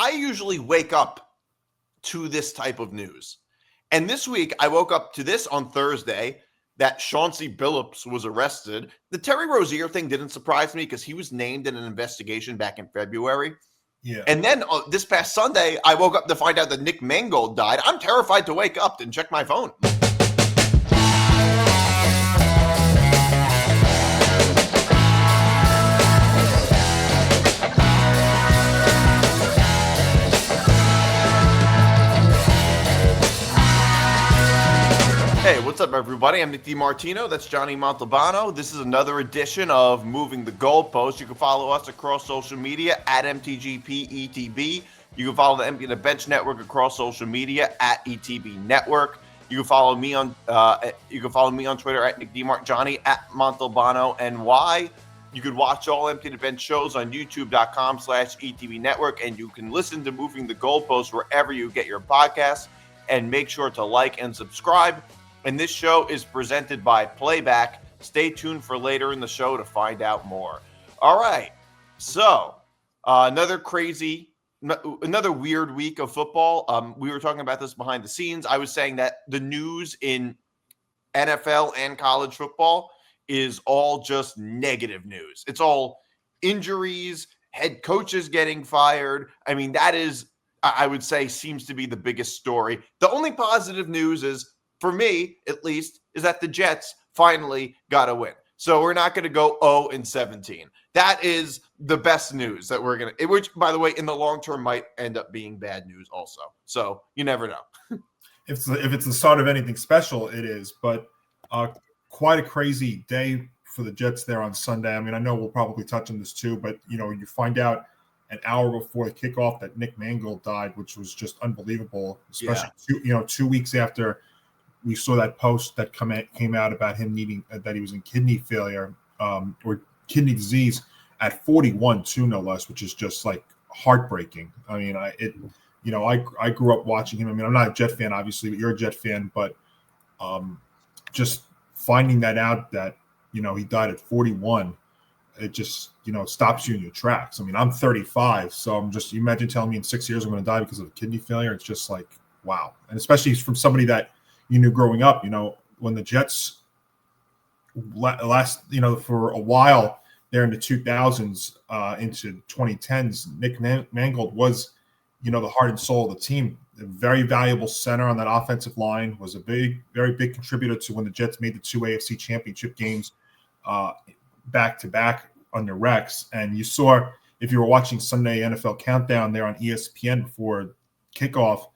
I usually wake up to this type of news. And this week, I woke up to this on Thursday that Chauncey Billups was arrested. The Terry Rozier thing didn't surprise me because he was named in an investigation back in February. Yeah. And then this past Sunday, I woke up to find out that Nick Mangold died. I'm terrified to wake up and check my phone. Hey, what's up, everybody? I'm Nick DiMartino. That's Johnny Montalbano. This is another edition of Moving the Goalpost. You can follow us across social media at MTGPETB. You can follow the Empty the Bench Network across social media at ETB Network. You can follow me on Twitter at Nick DiMart, Johnny at Montalbano NY. You can watch all Empty the Bench shows on YouTube.com/ETB Network, and you can listen to Moving the Goalpost wherever you get your podcasts. And make sure to like and subscribe. And this show is presented by Playback. Stay tuned for later in the show to find out more. All right. So another weird week of football. We were talking about this behind the scenes. I was saying that the news in NFL and college football is all just negative news. It's all injuries, head coaches getting fired. I mean, that is, I would say, seems to be the biggest story. The only positive news is, for me, at least, is that the Jets finally got a win. So we're not going to go 0-17. That is the best news that we're going to, which, by the way, in the long term might end up being bad news also. So you never know. If it's the start of anything special, it is. But quite a crazy day for the Jets there on Sunday. I mean, I know we'll probably touch on this too, but, you find out an hour before the kickoff that Nick Mangold died, which was just unbelievable, especially 2 weeks after we saw that post that came out about him needing that he was in kidney failure or kidney disease at 41 too, no less, which is just like heartbreaking. I mean, I grew up watching him. I mean, I'm not a Jet fan, obviously, but you're a Jet fan. But just finding that out that he died at 41, it just stops you in your tracks. I mean, I'm 35, so you imagine telling me in 6 years I'm going to die because of kidney failure. It's just like, wow, and especially from somebody that you knew growing up, when the Jets last, for a while there in the 2000s into 2010s, Nick Mangold was, the heart and soul of the team. A very valuable center on that offensive line, was a very big contributor to when the Jets made the 2 AFC championship games back-to-back under Rex. And you saw, if you were watching Sunday NFL Countdown there on ESPN before kickoff,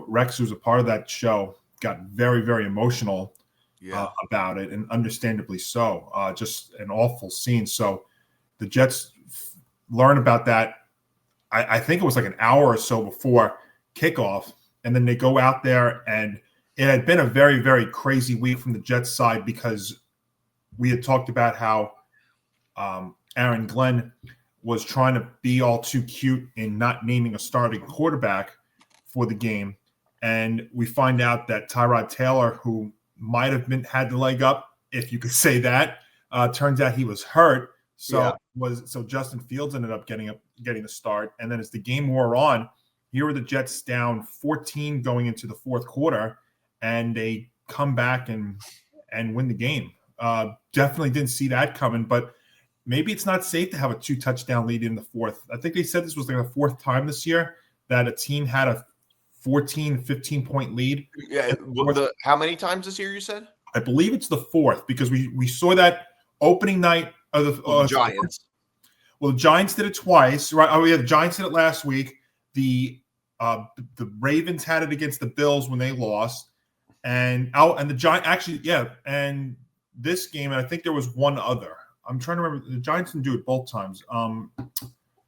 Rex, who's a part of that show, got very, very emotional about it, and understandably so. Just an awful scene. So the Jets learned about that, I think it was like an hour or so before kickoff, and then they go out there, and it had been a very, very crazy week from the Jets side because we had talked about how Aaron Glenn was trying to be all too cute in not naming a starting quarterback for the game. And we find out that Tyrod Taylor, who might have had the leg up, if you could say that, turns out he was hurt. So Justin Fields ended up getting the start. And then as the game wore on, here were the Jets down 14 going into the fourth quarter, and they come back and win the game. Definitely didn't see that coming, but maybe it's not safe to have a 2-touchdown lead in the fourth. I think they said this was like the fourth time this year that a team had a 14, 15-point lead. Yeah. How many times this year you said? I believe it's the fourth, because we saw that opening night of the Giants. Well, the Giants did it twice, right? Oh, yeah, the Giants did it last week. The Ravens had it against the Bills when they lost, and the Giants actually, and this game, and I think there was one other. I'm trying to remember. The Giants didn't do it both times.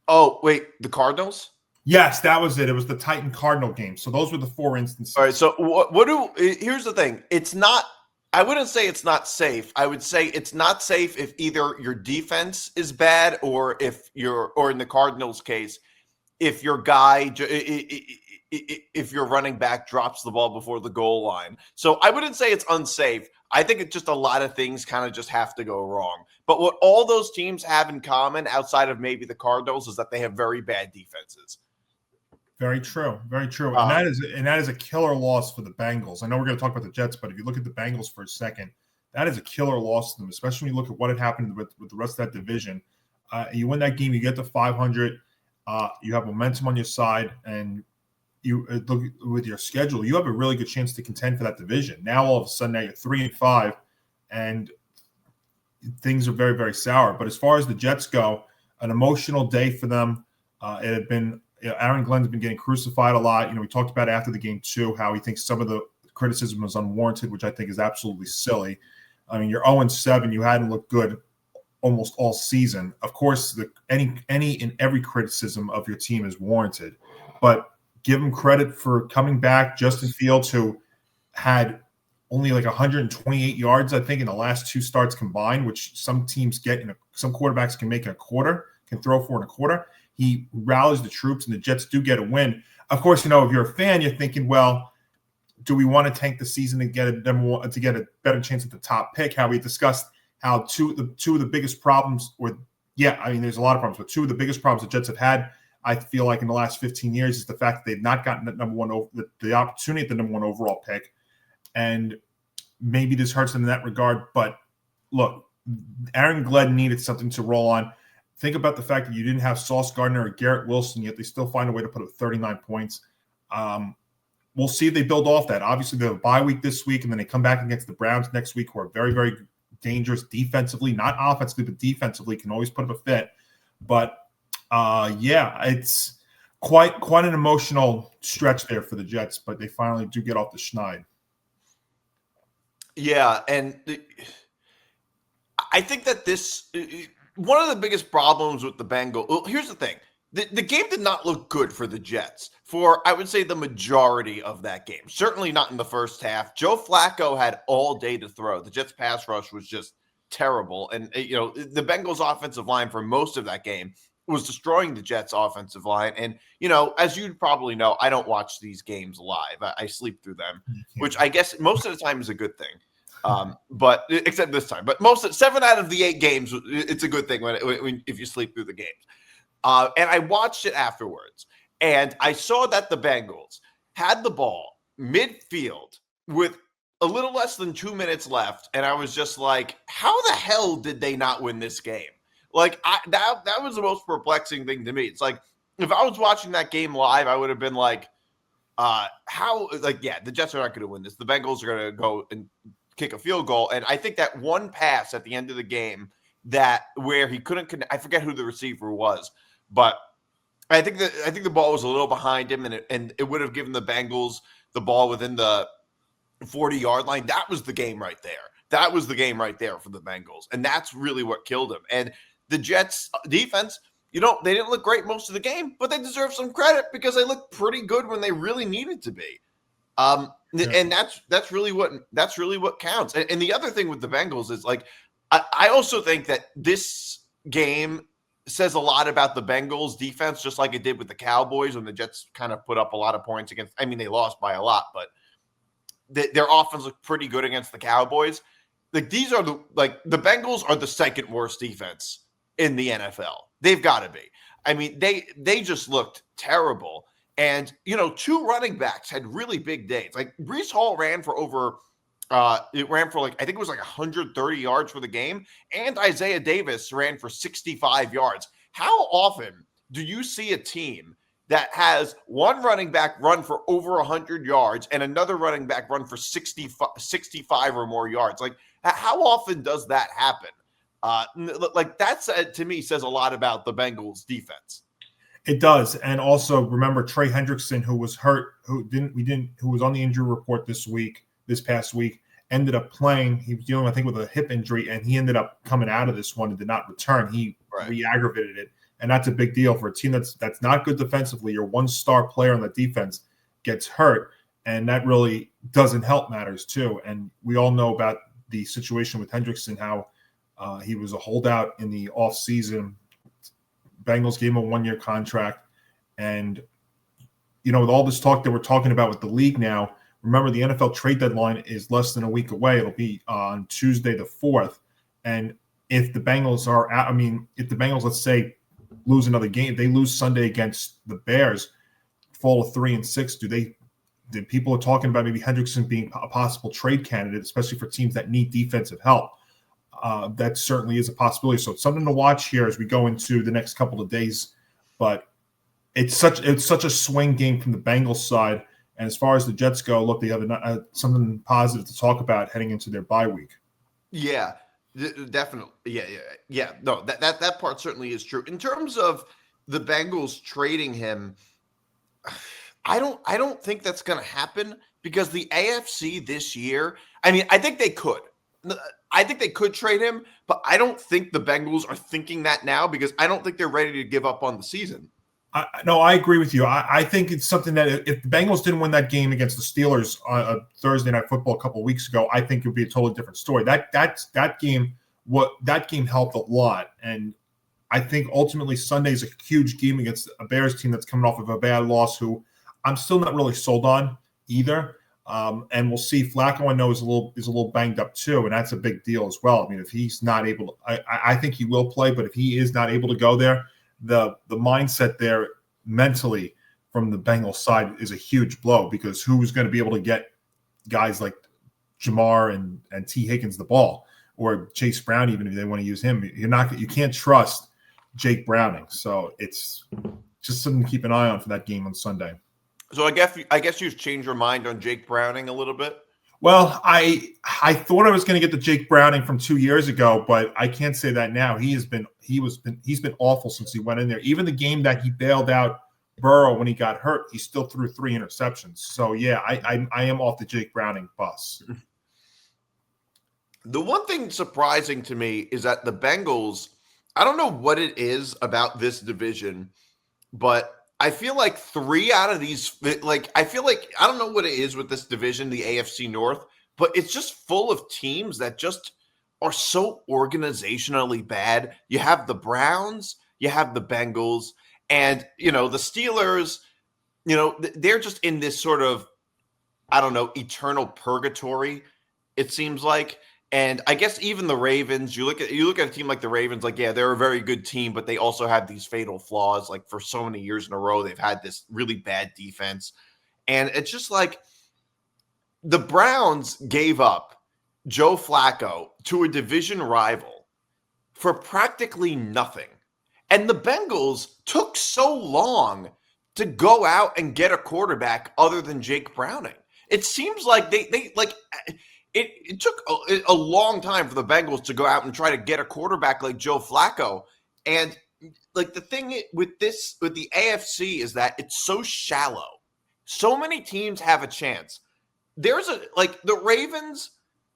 Oh wait, the Cardinals. Yes, that was it. It was the Titan Cardinal game. So those were the 4 instances. All right. So here's the thing. It's not. I wouldn't say it's not safe. I would say it's not safe if either your defense is bad, or or in the Cardinals case, if your guy, if your running back drops the ball before the goal line. So I wouldn't say it's unsafe. I think it's just a lot of things kind of just have to go wrong. But what all those teams have in common, outside of maybe the Cardinals, is that they have very bad defenses. Very true. Very true. Um, And that is a killer loss for the Bengals. I know we're going to talk about the Jets, but if you look at the Bengals for a second, that is a killer loss to them, especially when you look at what had happened with the rest of that division. You win that game, you get to 500. You have momentum on your side, and you look with your schedule, you have a really good chance to contend for that division. Now all of a sudden, now you're 3-5, and things are very, very sour. But as far as the Jets go, an emotional day for them. It had been Aaron Glenn's been getting crucified a lot. We talked about after the game too how he thinks some of the criticism was unwarranted, which I think is absolutely silly. I mean, you're 0-7. You hadn't looked good almost all season. Of course, any and every criticism of your team is warranted, but give him credit for coming back. Justin Fields, who had only like 128 yards, I think, in the last 2 starts combined, which some teams get some quarterbacks can make in a quarter, can throw for in a quarter. He rallies the troops, and the Jets do get a win. Of course, if you're a fan, you're thinking, well, do we want to tank the season to get a better chance at the top pick? How we discussed how two of the biggest problems, there's a lot of problems, but 2 of the biggest problems the Jets have had, I feel like in the last 15 years, is the fact that they've not gotten the opportunity at the number 1 overall pick, and maybe this hurts them in that regard. But look, Aaron Glenn needed something to roll on. Think about the fact that you didn't have Sauce Gardner or Garrett Wilson, yet they still find a way to put up 39 points. We'll see if they build off that. Obviously, they have a bye week this week, and then they come back against the Browns next week, who are very, very dangerous defensively, not offensively, but defensively, can always put up a fit. But, it's quite an emotional stretch there for the Jets, but they finally do get off the schneid. Yeah, and I think that one of the biggest problems with the Bengals. Well, here's the thing: the game did not look good for the Jets for, I would say, the majority of that game. Certainly not in the first half. Joe Flacco had all day to throw. The Jets' pass rush was just terrible, and the Bengals' offensive line for most of that game was destroying the Jets' offensive line. And as you probably know, I don't watch these games live. I sleep through them, which I guess most of the time is a good thing. But except this time, but 7 out of the 8 games, it's a good thing if you sleep through the games. And I watched it afterwards, and I saw that the Bengals had the ball midfield with a little less than 2 minutes left, and I was just like, how the hell did they not win this game? Like, that was the most perplexing thing to me. It's like, if I was watching that game live, I would have been like, the Jets are not going to win this. The Bengals are going to go and kick a field goal. And I think that one pass at the end of the game where he couldn't connect, I forget who the receiver was, but I think the ball was a little behind him, and it would have given the Bengals the ball within the 40-yard line. That was the game right there. That was the game right there for the Bengals. And that's really what killed him. And the Jets defense, they didn't look great most of the game, but they deserve some credit because they looked pretty good when they really needed to be. And that's really what counts. And the other thing with the Bengals is, like, I also think that this game says a lot about the Bengals defense, just like it did with the Cowboys when the Jets kind of put up a lot of points against. I mean, they lost by a lot, but their offense looked pretty good against the Cowboys. Like, the Bengals are the second worst defense in the NFL. They've got to be. I mean, they just looked terrible. And, 2 running backs had really big days. Like, Breece Hall ran for I think it was like 130 yards for the game. And Isaiah Davis ran for 65 yards. How often do you see a team that has one running back run for over 100 yards and another running back run for 65 or more yards? Like, how often does that happen? That's, to me, says a lot about the Bengals defense. It does. And also remember Trey Hendrickson, who was hurt, who was on the injury report this past week, ended up playing. He was dealing, I think, with a hip injury, and he ended up coming out of this one and did not return. He re-aggravated it. And that's a big deal for a team that's not good defensively. Your one star player on the defense gets hurt, and that really doesn't help matters too. And we all know about the situation with Hendrickson, how he was a holdout in the offseason. Bengals gave him a 1-year contract. And, with all this talk that we're talking about with the league now, remember the NFL trade deadline is less than a week away. It'll be on Tuesday the 4th. And if the Bengals let's say, lose another game, they lose Sunday against the Bears, fall to 3-6, people are talking about maybe Hendrickson being a possible trade candidate, especially for teams that need defensive help. That certainly is a possibility. So it's something to watch here as we go into the next couple of days. But it's such a swing game from the Bengals side. And as far as the Jets go, look, they have something positive to talk about heading into their bye week. Yeah, definitely. Yeah. No, that part certainly is true. In terms of the Bengals trading him, I don't think that's going to happen because the AFC this year, I mean, I think they could. I think they could trade him, but I don't think the Bengals are thinking that now because I don't think they're ready to give up on the season. No, I agree with you. I think it's something that if the Bengals didn't win that game against the Steelers on Thursday Night Football a couple of weeks ago, I think it would be a totally different story. That game helped a lot, and I think ultimately Sunday is a huge game against a Bears team that's coming off of a bad loss, who I'm still not really sold on either. And we'll see. Flacco, I know, is a little banged up too, and that's a big deal as well. I mean, if he's not able to, I think he will play, but if he is not able to go there, the mindset there mentally from the Bengals side is a huge blow because who's going to be able to get guys like Jamar and T. Higgins the ball, or Chase Brown, even if they want to use him? You can't trust Jake Browning. So it's just something to keep an eye on for that game on Sunday. So I guess you've changed your mind on Jake Browning a little bit. Well, I thought I was going to get the Jake Browning from 2 years ago, but I can't say that now. He's been awful since he went in there. Even the game that he bailed out Burrow when he got hurt, he still threw 3 interceptions. So yeah, I am off the Jake Browning bus. The one thing surprising to me is that the Bengals, I don't know what it is about this division, but I feel like 3 out of these, I don't know what it is with this division, the AFC North, but it's just full of teams that just are so organizationally bad. You have the Browns, you have the Bengals, and, the Steelers, they're just in this sort of, I don't know, eternal purgatory, it seems like. And I guess even the Ravens, you look at a team like the Ravens, like, yeah, they're a very good team, but they also have these fatal flaws. Like for so many years in a row, they've had this really bad defense. And it's just like the Browns gave up Joe Flacco to a division rival for practically nothing. And the Bengals took so long to go out and get a quarterback other than Jake Browning. It seems like it took a long time for the Bengals to go out and try to get a quarterback like Joe Flacco. And like the thing with the AFC is that it's so shallow. So many teams have a chance. There's the Ravens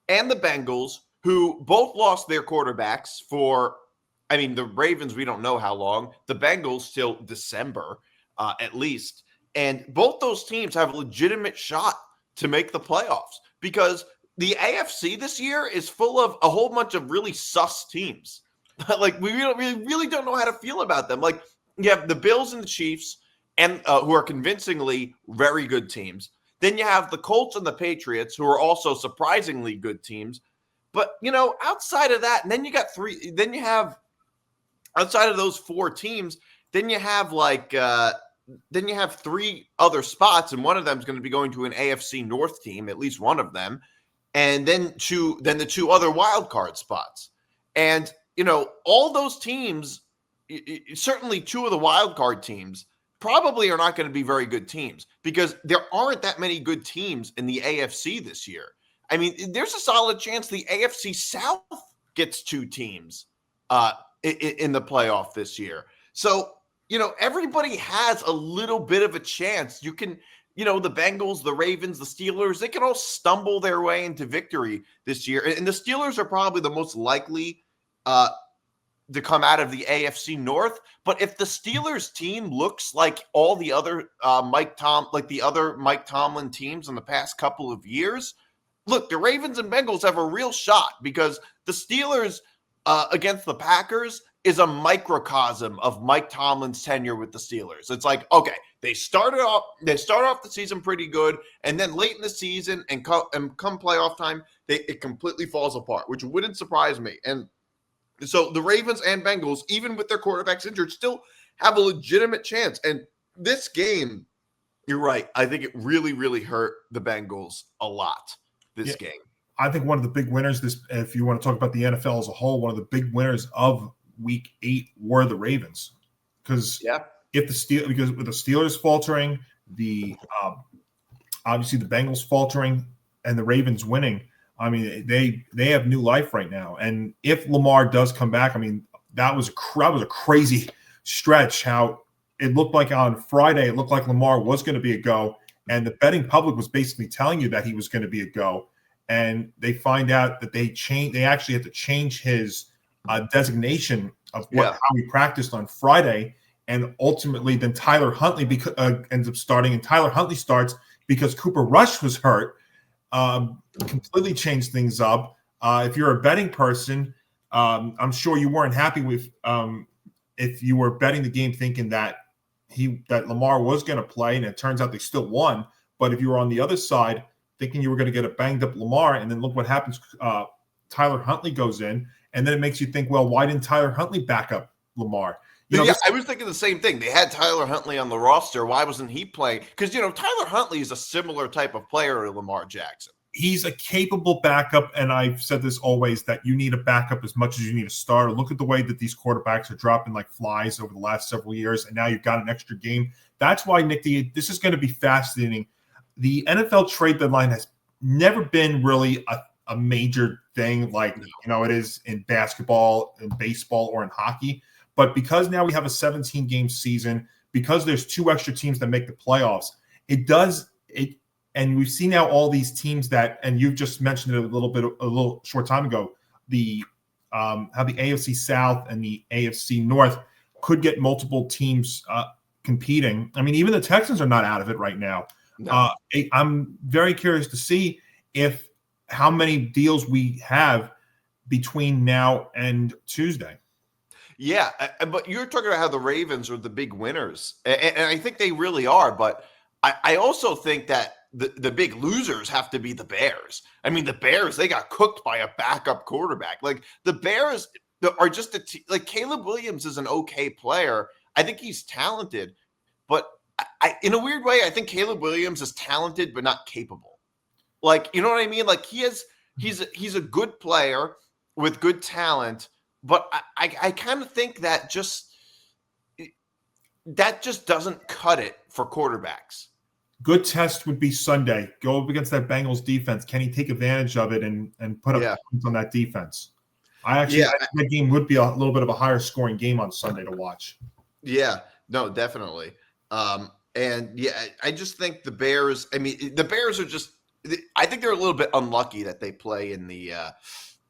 and the Bengals, who both lost their quarterbacks the Ravens, we don't know how long. The Bengals till December, at least. And both those teams have a legitimate shot to make the playoffs because the AFC this year is full of a whole bunch of really sus teams. We really don't know how to feel about them. Like you have the Bills and the Chiefs, and who are convincingly very good teams. Then you have the Colts and the Patriots, who are also surprisingly good teams. But outside of that, and then you got 3. Then you have outside of those 4 teams, then you have 3 other spots, and one of them is going to be going to an AFC North team, at least one of them. And then the 2 other wild card spots. And, all those teams, certainly 2 of the wild card teams, probably are not going to be very good teams because there aren't that many good teams in the AFC this year. I mean, there's a solid chance the AFC South gets 2 teams in the playoff this year. So, everybody has a little bit of a chance. You can – the Bengals, the Ravens, the Steelers, they can all stumble their way into victory this year. And the Steelers are probably the most likely to come out of the AFC North. But if the Steelers team looks like all the other Mike Tomlin teams in the past couple of years, look, the Ravens and Bengals have a real shot because the Steelers against the Packers is a microcosm of Mike Tomlin's tenure with the Steelers. It's like, okay, they start off the season pretty good, and then late in the season and come playoff time, it completely falls apart, which wouldn't surprise me. And so the Ravens and Bengals, even with their quarterbacks injured, still have a legitimate chance. And this game You're right. I think it really, really hurt the Bengals a lot this Yeah. game. I think one of the big winners, if you want to talk about the NFL as a whole, one of the big winners of Week 8 were the Ravens, because with the Steelers faltering, obviously the Bengals faltering, and the Ravens winning, I mean they have new life right now. And if Lamar does come back, I mean that was a crazy stretch. How it looked like on Friday, it looked like Lamar was going to be a go, and the betting public was basically telling you that he was going to be a go. And they find out that they actually had to change his designation of how he practiced on Friday, and ultimately then Tyler Huntley ends up starting, and Tyler Huntley starts because Cooper Rush was hurt. Completely changed things up. If you're a betting person, I'm sure you weren't happy with if you were betting the game thinking that Lamar was going to play, and it turns out they still won. But if you were on the other side, thinking you were going to get a banged up Lamar, and then look what happens. Tyler Huntley goes in, and then it makes you think, well, why didn't Tyler Huntley back up Lamar? I was thinking the same thing. They had Tyler Huntley on the roster. Why wasn't he playing? Because, Tyler Huntley is a similar type of player to Lamar Jackson. He's a capable backup, and I've said this always, that you need a backup as much as you need a starter. Look at the way that these quarterbacks are dropping like flies over the last several years, and now you've got an extra game. That's why, Nick, this is going to be fascinating. The NFL trade deadline has never been really a major thing like it is in basketball, in baseball, or in hockey. But because now we have a 17-game season, because there's 2 extra teams that make the playoffs, and we've seen now all these teams that, and you've just mentioned it a little short time ago, how the AFC South and the AFC North could get multiple teams competing. I mean, even the Texans are not out of it right now. No. I'm very curious to see how many deals we have between now and Tuesday. Yeah, but you're talking about how the Ravens are the big winners, and I think they really are. But I also think that the big losers have to be the Bears. I mean, the Bears, they got cooked by a backup quarterback. Like, the Bears are just like, Caleb Williams is an okay player. I think he's talented, but in a weird way, I think Caleb Williams is talented but not capable. Like, you know what I mean? Like, he's a good player with good talent, but I kind of think that just doesn't cut it for quarterbacks. Good test would be Sunday. Go up against that Bengals defense. Can he take advantage of it and put up points on that defense? That game would be a little bit of a higher scoring game on Sunday to watch. Yeah, no, definitely. I just think the Bears, the Bears are just, I think they're a little bit unlucky that they play in the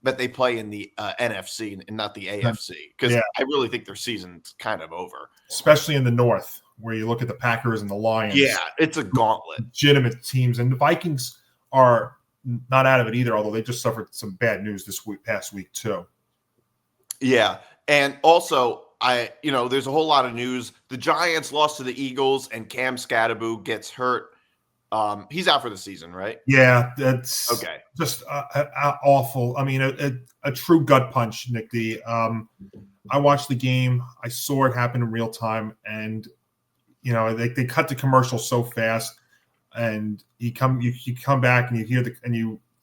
NFC and not the AFC, because I really think their season's kind of over. Especially in the North, where you look at the Packers and the Lions. Yeah, it's a gauntlet. Legitimate teams. And the Vikings are not out of it either, although they just suffered some bad news past week too. Yeah, and also, there's a whole lot of news. The Giants lost to the Eagles, and Cam Skatebo gets hurt. He's out for the season, right? Yeah, that's okay. Just awful. I mean, a true gut punch, Nick. I watched the game. I saw it happen in real time, and they cut the commercial so fast, and you come back and you hear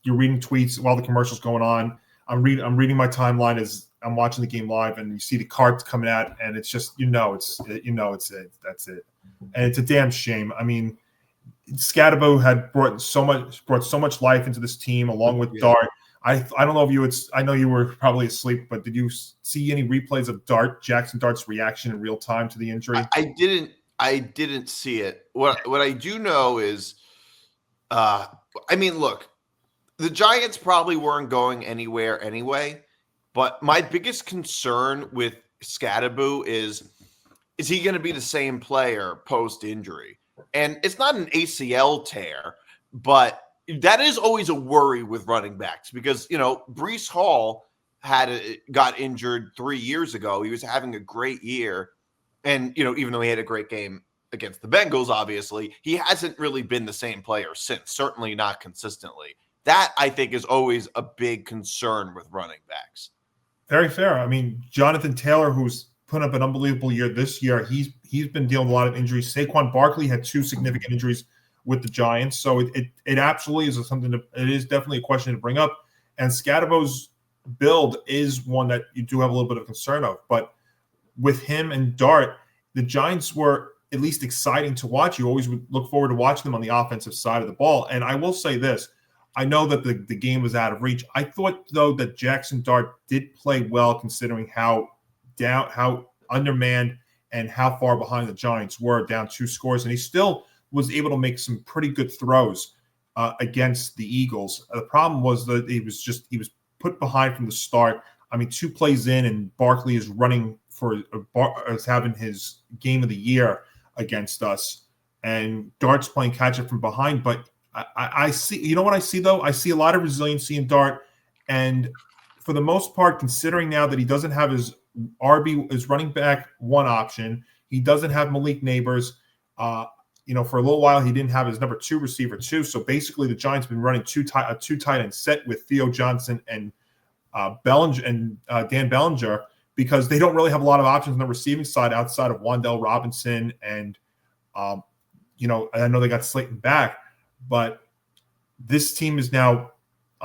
you're reading tweets while the commercial's going on. I'm reading my timeline as I'm watching the game live, and you see the carts coming out, and it's just it's it. That's it, and it's a damn shame. I mean, Skattebo had brought so much life into this team, along with Dart. I don't know if I know you were probably asleep, but did you see any replays of Jackson Dart's reaction in real time to the injury? I didn't see it. What I do know is, look, the Giants probably weren't going anywhere anyway, but my biggest concern with Skattebo is he going to be the same player post-injury? And it's not an ACL tear, but that is always a worry with running backs because, Breece Hall got injured 3 years ago. He was having a great year. And, even though he had a great game against the Bengals, obviously, he hasn't really been the same player since, certainly not consistently. That, I think, is always a big concern with running backs. Very fair. I mean, Jonathan Taylor, who's put up an unbelievable year this year, he's been dealing with a lot of injuries. Saquon Barkley had 2 significant injuries with the Giants, so it absolutely is something it is definitely a question to bring up. And Skattebo's build is one that you do have a little bit of concern of, but with him and Dart, the Giants were at least exciting to watch. You always would look forward to watching them on the offensive side of the ball. And I will say this, I know that the game was out of reach. I thought, though, that Jackson Dart did play well considering how undermanned and how far behind the Giants were, down 2 scores. And he still was able to make some pretty good throws against the Eagles. The problem was that he was put behind from the start. I mean, 2 plays in, and Barkley is running is having his game of the year against us, and Dart's playing catch up from behind. But I see, you know what I see though? I see a lot of resiliency in Dart, and for the most part, considering now that he doesn't have his running back 1 option, he doesn't have Malik Neighbors. For a little while he didn't have his number 2 receiver too. So basically, the Giants have been running a 2 tight end set with Theo Johnson and Bellinger and Dan Bellinger, because they don't really have a lot of options on the receiving side outside of Wan'Dale Robinson and, I know they got Slayton back, but this team is now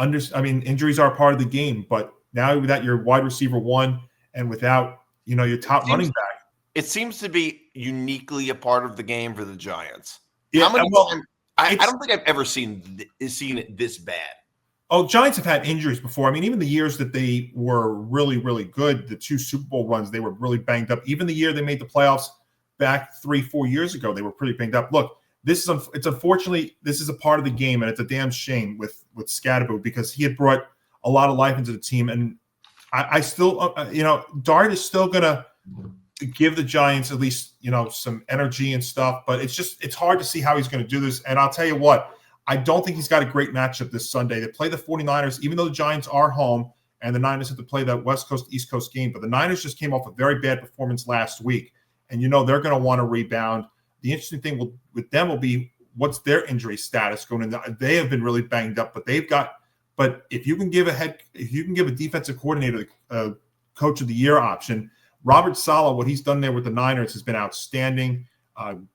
injuries are a part of the game, but now without your wide receiver 1 and without, your top running back. It seems to be uniquely a part of the game for the Giants. Yeah, I don't think I've ever seen it this bad. Oh, Giants have had injuries before. I mean, even the years that they were really, really good, the 2 Super Bowl runs, they were really banged up. Even the year they made the playoffs back 3-4 years ago, they were pretty banged up. Look, it's unfortunately, this is a part of the game, and it's a damn shame with Skattebo, because he had brought a lot of life into the team. And I still, Dart is still going to give the Giants at least, some energy and stuff. But it's hard to see how he's going to do this. And I'll tell you what, I don't think he's got a great matchup this Sunday. They play the 49ers, even though the Giants are home, and the Niners have to play that West Coast, East Coast game. But the Niners just came off a very bad performance last week. And, they're going to want to rebound. The interesting thing with them will be what's their injury status going in. They have been really banged up, but if you can give a defensive coordinator coach of the year option, Robert Saleh, what he's done there with the Niners has been outstanding.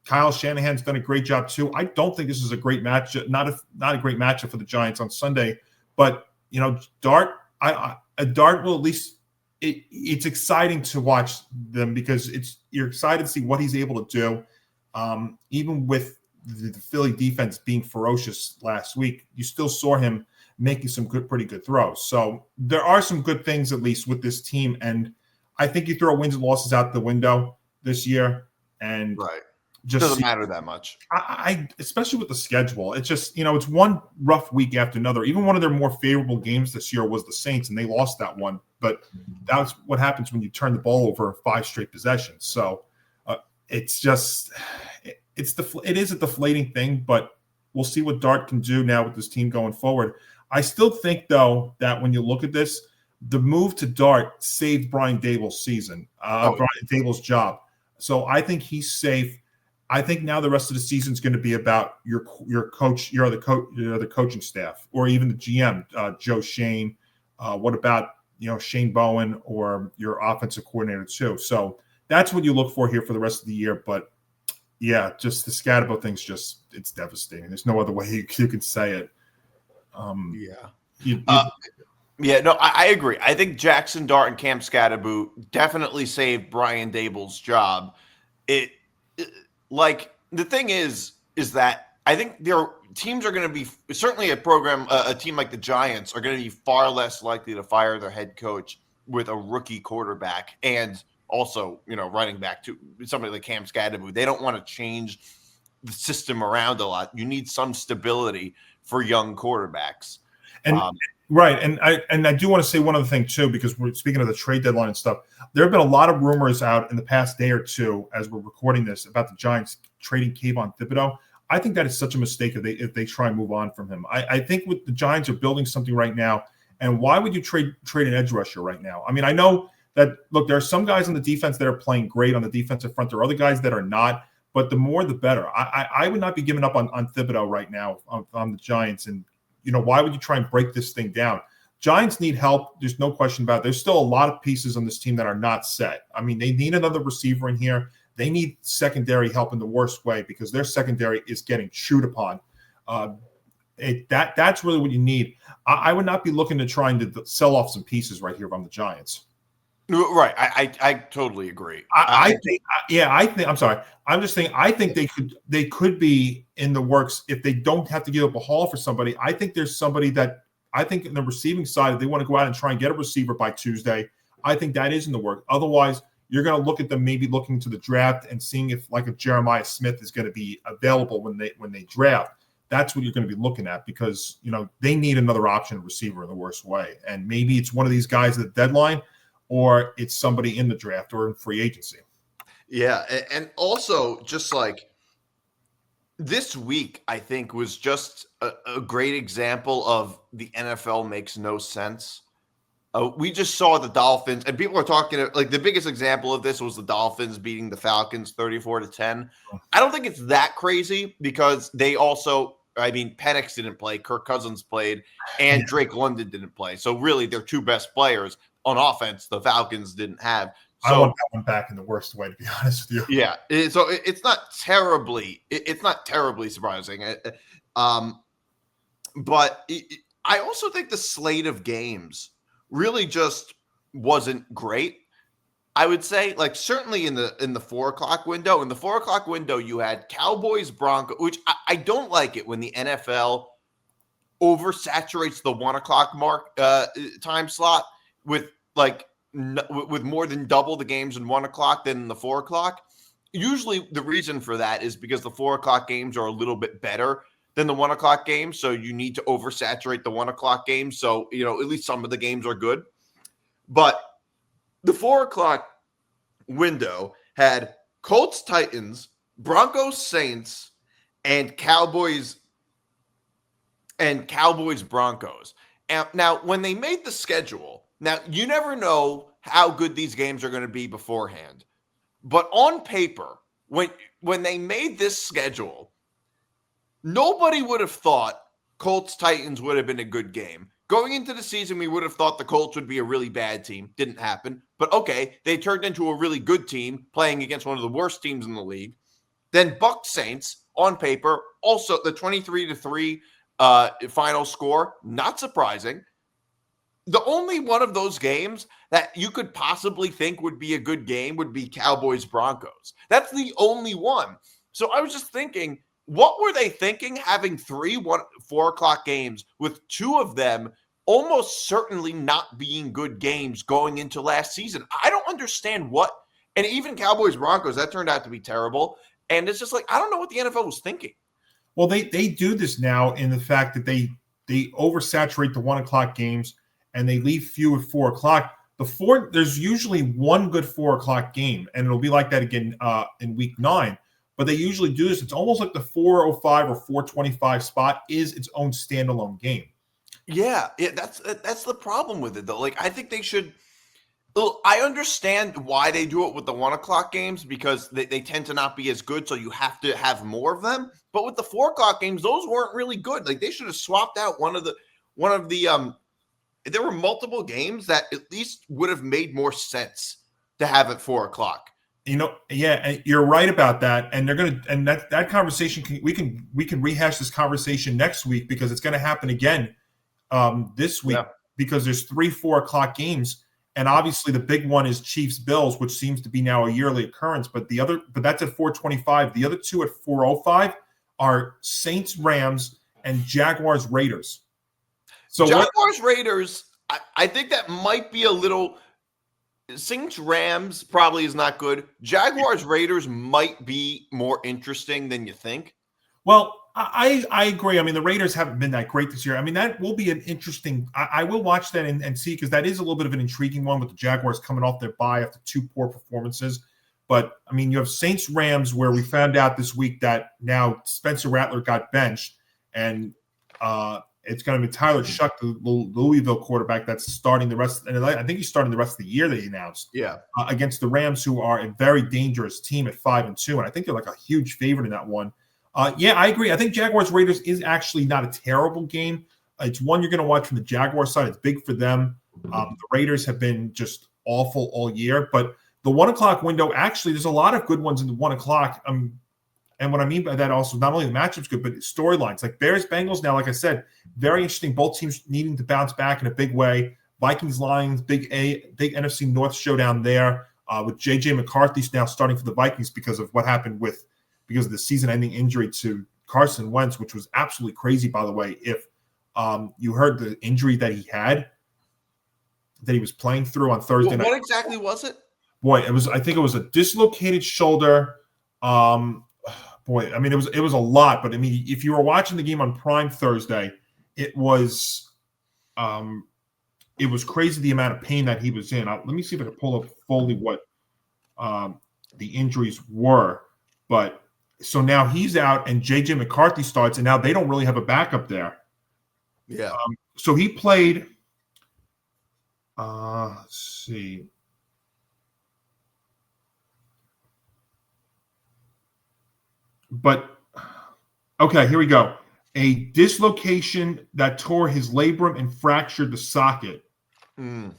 Kyle Shanahan's done a great job too. I don't think this is a great matchup, not a great matchup for the Giants on Sunday. But Dart will at least. It's exciting to watch them because you're excited to see what he's able to do. Even with the Philly defense being ferocious last week, you still saw him making some pretty good throws. So there are some good things at least with this team, and I think you throw wins and losses out the window this year, and right. Just doesn't matter that much. I especially with the schedule. It's just, it's one rough week after another. Even one of their more favorable games this year was the Saints, and they lost that one. But that's what happens when you turn the ball over 5 straight possessions. So it's just it is a deflating thing, but we'll see what Dart can do now with this team going forward. I still think, though, that when you look at this, the move to Dart saved Brian Dable's season, Brian Dable's job. So I think he's safe. I think now the rest of the season is going to be about your coach, your other coaching staff, or even the GM, Joe Shane. What about Shane Bowen or your offensive coordinator too? So that's what you look for here for the rest of the year. But yeah, just the Skattebo thing's it's devastating. There's no other way you can say it. I agree. I think Jackson Dart and Cam Skatebo definitely saved Brian Dable's job. The thing is that I think their teams are going to be certainly a team like the Giants are going to be far less likely to fire their head coach with a rookie quarterback and also, running back to somebody like Cam Skatebo. They don't want to change the system around a lot. You need some stability for young quarterbacks. And right. And I do want to say one other thing too, because we're speaking of the trade deadline and stuff. There have been a lot of rumors out in the past day or two as we're recording this about the Giants trading Kayvon Thibodeau. I think that is such a mistake if they try and move on from him. I think with the Giants are building something right now. And why would you trade an edge rusher right now? I mean, I know that, look, there are some guys on the defense that are playing great on the defensive front. There are other guys that are not, but the more the better. I would not be giving up on Thibodeau right now on the Giants. And why would you try and break this thing down? Giants need help. There's no question about it. There's still a lot of pieces on this team that are not set. I mean, they need another receiver in here. they need secondary help in the worst way because their secondary is getting chewed upon. That's really what you need. I would not be looking to trying to sell off some pieces right here if I'm the Giants. Right. I totally agree. I think I'm sorry. I'm just saying I think they could be in the works if they don't have to give up a haul for somebody. I think there's somebody that I think in the receiving side, if they want to go out and try and get a receiver by Tuesday, I think that is in the work. Otherwise, you're going to look at them maybe looking to the draft and seeing if Jeremiah Smith is going to be available when they draft. That's what you're going to be looking at because they need another option receiver in the worst way, and maybe it's one of these guys at the deadline, or it's somebody in the draft or in free agency. Yeah, and also just like this week, I think was just a great example of the NFL makes no sense. We just saw the Dolphins, and people are talking like the biggest example of this was the Dolphins beating the Falcons 34-10. I don't think it's that crazy because they also, Penix didn't play, Kirk Cousins played, and Drake London didn't play. So really, their two best players on offense, the Falcons didn't have. So, I want that one back in the worst way, to be honest with you. Yeah, so it's not terribly surprising. But I also think the slate of games really just wasn't great. I would say, like certainly in the 4:00 window. In the 4:00 window, you had Cowboys Broncos, which I don't like it when the NFL oversaturates the 1:00 mark time slot with with more than double the games in 1:00 than in the 4:00. Usually the reason for that is because the 4:00 games are a little bit better than the 1:00 games. So you need to oversaturate the 1:00 games. So, at least some of the games are good. But the 4:00 window had Colts Titans, Broncos Saints, and Cowboys Broncos. And now when they made the schedule, now, you never know how good these games are going to be beforehand. But on paper, when they made this schedule, nobody would have thought Colts-Titans would have been a good game. Going into the season, we would have thought the Colts would be a really bad team. Didn't happen. But okay, they turned into a really good team playing against one of the worst teams in the league. Then Bucs Saints, on paper, also the 23-3 final score, not surprising. The only one of those games that you could possibly think would be a good game would be Cowboys-Broncos. That's the only one. So I was just thinking, what were they thinking having 4:00 games with two of them almost certainly not being good games going into last season? I don't understand and even Cowboys-Broncos, that turned out to be terrible. And it's just like, I don't know what the NFL was thinking. Well, they do this now in the fact that they oversaturate the 1:00 games and they leave few at 4:00. There's usually one good 4:00 game, and it'll be like that again in week 9. But they usually do this. It's almost like the 4:05 or 4:25 spot is its own standalone game. Yeah, that's the problem with it, though. Like, I think they should. I understand why they do it with the 1:00 games because they tend to not be as good, so you have to have more of them. But with the 4:00 games, those weren't really good. Like, they should have swapped out one of the. There were multiple games that at least would have made more sense to have at 4:00. Yeah, you're right about that. And that conversation we can rehash this conversation next week because it's going to happen again this week because there's 3 4:00 games, and obviously the big one is Chiefs Bills, which seems to be now a yearly occurrence. But that's at 4:25. The other two at 4:05 are Saints Rams and Jaguars Raiders. So Jaguars Raiders, I think that might be a little. Saints Rams probably is not good. Jaguars Raiders might be more interesting than you think. Well, I agree. I mean, the Raiders haven't been that great this year. I mean, that will be an interesting. I will watch that and see because that is a little bit of an intriguing one with the Jaguars coming off their bye after 2 poor performances. But I mean, you have Saints Rams where we found out this week that now Spencer Rattler got benched and. It's going to be Tyler Shuck, the Louisville quarterback that's starting the rest. And I think he's starting the rest of the year, they announced. Yeah. Against the Rams, who are a very dangerous team at 5-2. And I think they're like a huge favorite in that one. Yeah, I agree. I think Jaguars Raiders is actually not a terrible game. It's one you're going to watch from the Jaguars side. It's big for them. The Raiders have been just awful all year. But the 1 o'clock window, actually, there's a lot of good ones in the 1 o'clock. And what I mean by that also, not only the matchup's good, but storylines. Like Bears-Bengals now, like I said, very interesting. Both teams needing to bounce back in a big way. Vikings-Lions, big NFC North showdown there with J.J. McCarthy now starting for the Vikings because of what happened because of the season-ending injury to Carson Wentz, which was absolutely crazy, by the way. If you heard the injury that he had, that he was playing through on Thursday night. What exactly was it? Boy, I think it was a dislocated shoulder. Boy, I mean, it was a lot, but I mean, if you were watching the game on Prime Thursday, it was crazy the amount of pain that he was in. Let me see if I can pull up fully what the injuries were. But so now he's out, and JJ McCarthy starts, and now they don't really have a backup there. Yeah. So he played. Let's see. But, okay, here we go. A dislocation that tore his labrum and fractured the socket. It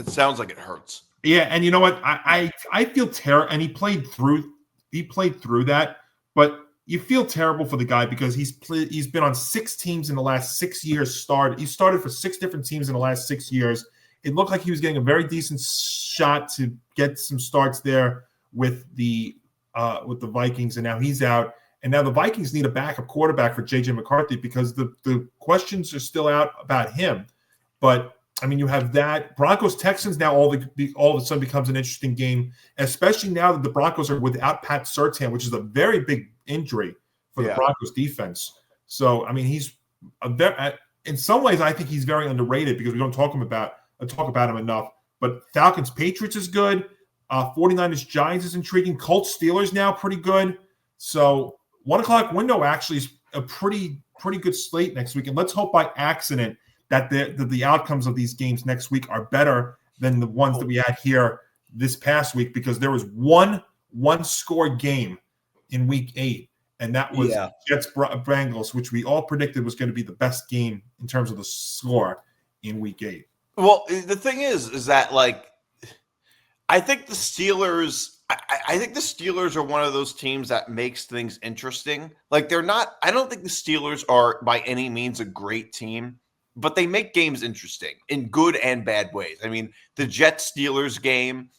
sounds like it hurts. Yeah, and you know what? I feel terrible, and he played through that, but you feel terrible for the guy because he's been on 6 teams in the last 6 years. He started for 6 different teams in the last 6 years. It looked like he was getting a very decent shot to get some starts there with the Vikings, and now he's out. And now the Vikings need a backup quarterback for J.J. McCarthy because the questions are still out about him. But, I mean, you have that. Broncos-Texans now all of a sudden becomes an interesting game, especially now that the Broncos are without Pat Surtain, which is a very big injury for the Broncos defense. So, I mean, he's in some ways, I think he's very underrated because we don't talk about him enough. But Falcons-Patriots is good. 49ers-Giants is intriguing. Colts-Steelers now pretty good. So 1 o'clock window actually is a pretty good slate next week. And let's hope by accident that the outcomes of these games next week are better than the ones that we had here this past week, because there was one-score game in Week 8, and that was Jets-Bengals, which we all predicted was going to be the best game in terms of the score in Week 8. Well, the thing is that, like, I think the Steelers are one of those teams that makes things interesting. Like, I don't think the Steelers are by any means a great team, but they make games interesting in good and bad ways. I mean, the Jets-Steelers game,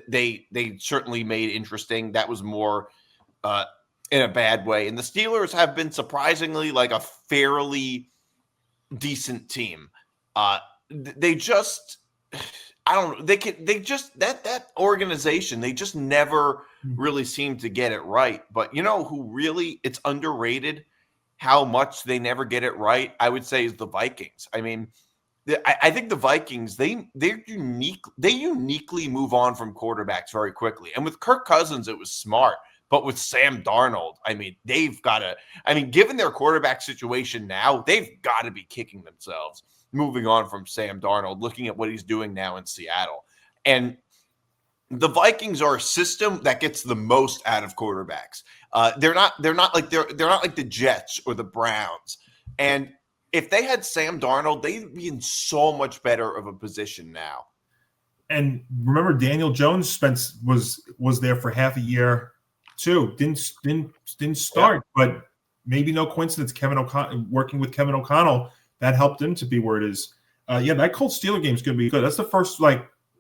they certainly made interesting. That was more in a bad way. And the Steelers have been surprisingly like a fairly decent team. They just, I don't know. They just that organization, they just never really seem to get it right. But you know who really, it's underrated how much they never get it right, I would say, is the Vikings. I mean, I think the Vikings, they uniquely move on from quarterbacks very quickly. And with Kirk Cousins, it was smart. But with Sam Darnold, I mean, given their quarterback situation now, they've got to be kicking themselves moving on from Sam Darnold, looking at what he's doing now in Seattle. And the Vikings are a system that gets the most out of quarterbacks. They're not like the Jets or the Browns. And if they had Sam Darnold, they'd be in so much better of a position now. And remember, Daniel Jones was there for half a year too. Didn't start, but maybe no coincidence. Working with Kevin O'Connell, that helped him to be where it is. That Colts Steeler game is going to be good. That's the first,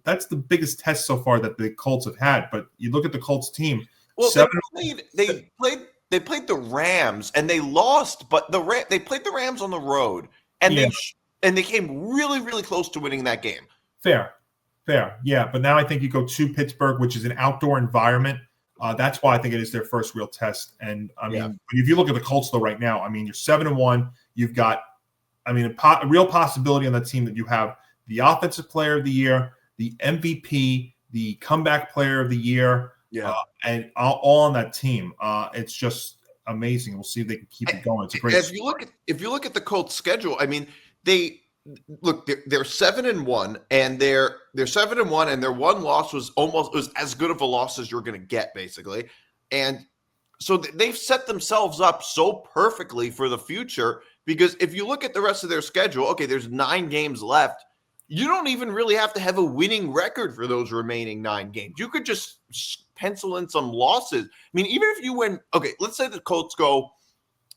that's the biggest test so far that the Colts have had. But you look at the Colts team. Well, they played the Rams and they lost, but they played the Rams on the road and they came really, really close to winning that game. Fair. Yeah, but now I think you go to Pittsburgh, which is an outdoor environment. That's why I think it is their first real test. And I mean, if you look at the Colts though right now, I mean, you're 7-1. You've got, a real possibility on that team that you have the offensive player of the year, the MVP, the comeback player of the year, and all on that team. It's just amazing. We'll see if they can keep it going. It's a great. If you look at the Colts schedule, I mean, they're 7-1, and they're 7-1, and their one loss was as good of a loss as you're going to get, basically. And so they've set themselves up so perfectly for the future, because if you look at the rest of their schedule, okay, there's 9 games left. you don't even really have to have a winning record for those remaining 9 games. You could just pencil in some losses. I mean, even if you win, okay, let's say the Colts go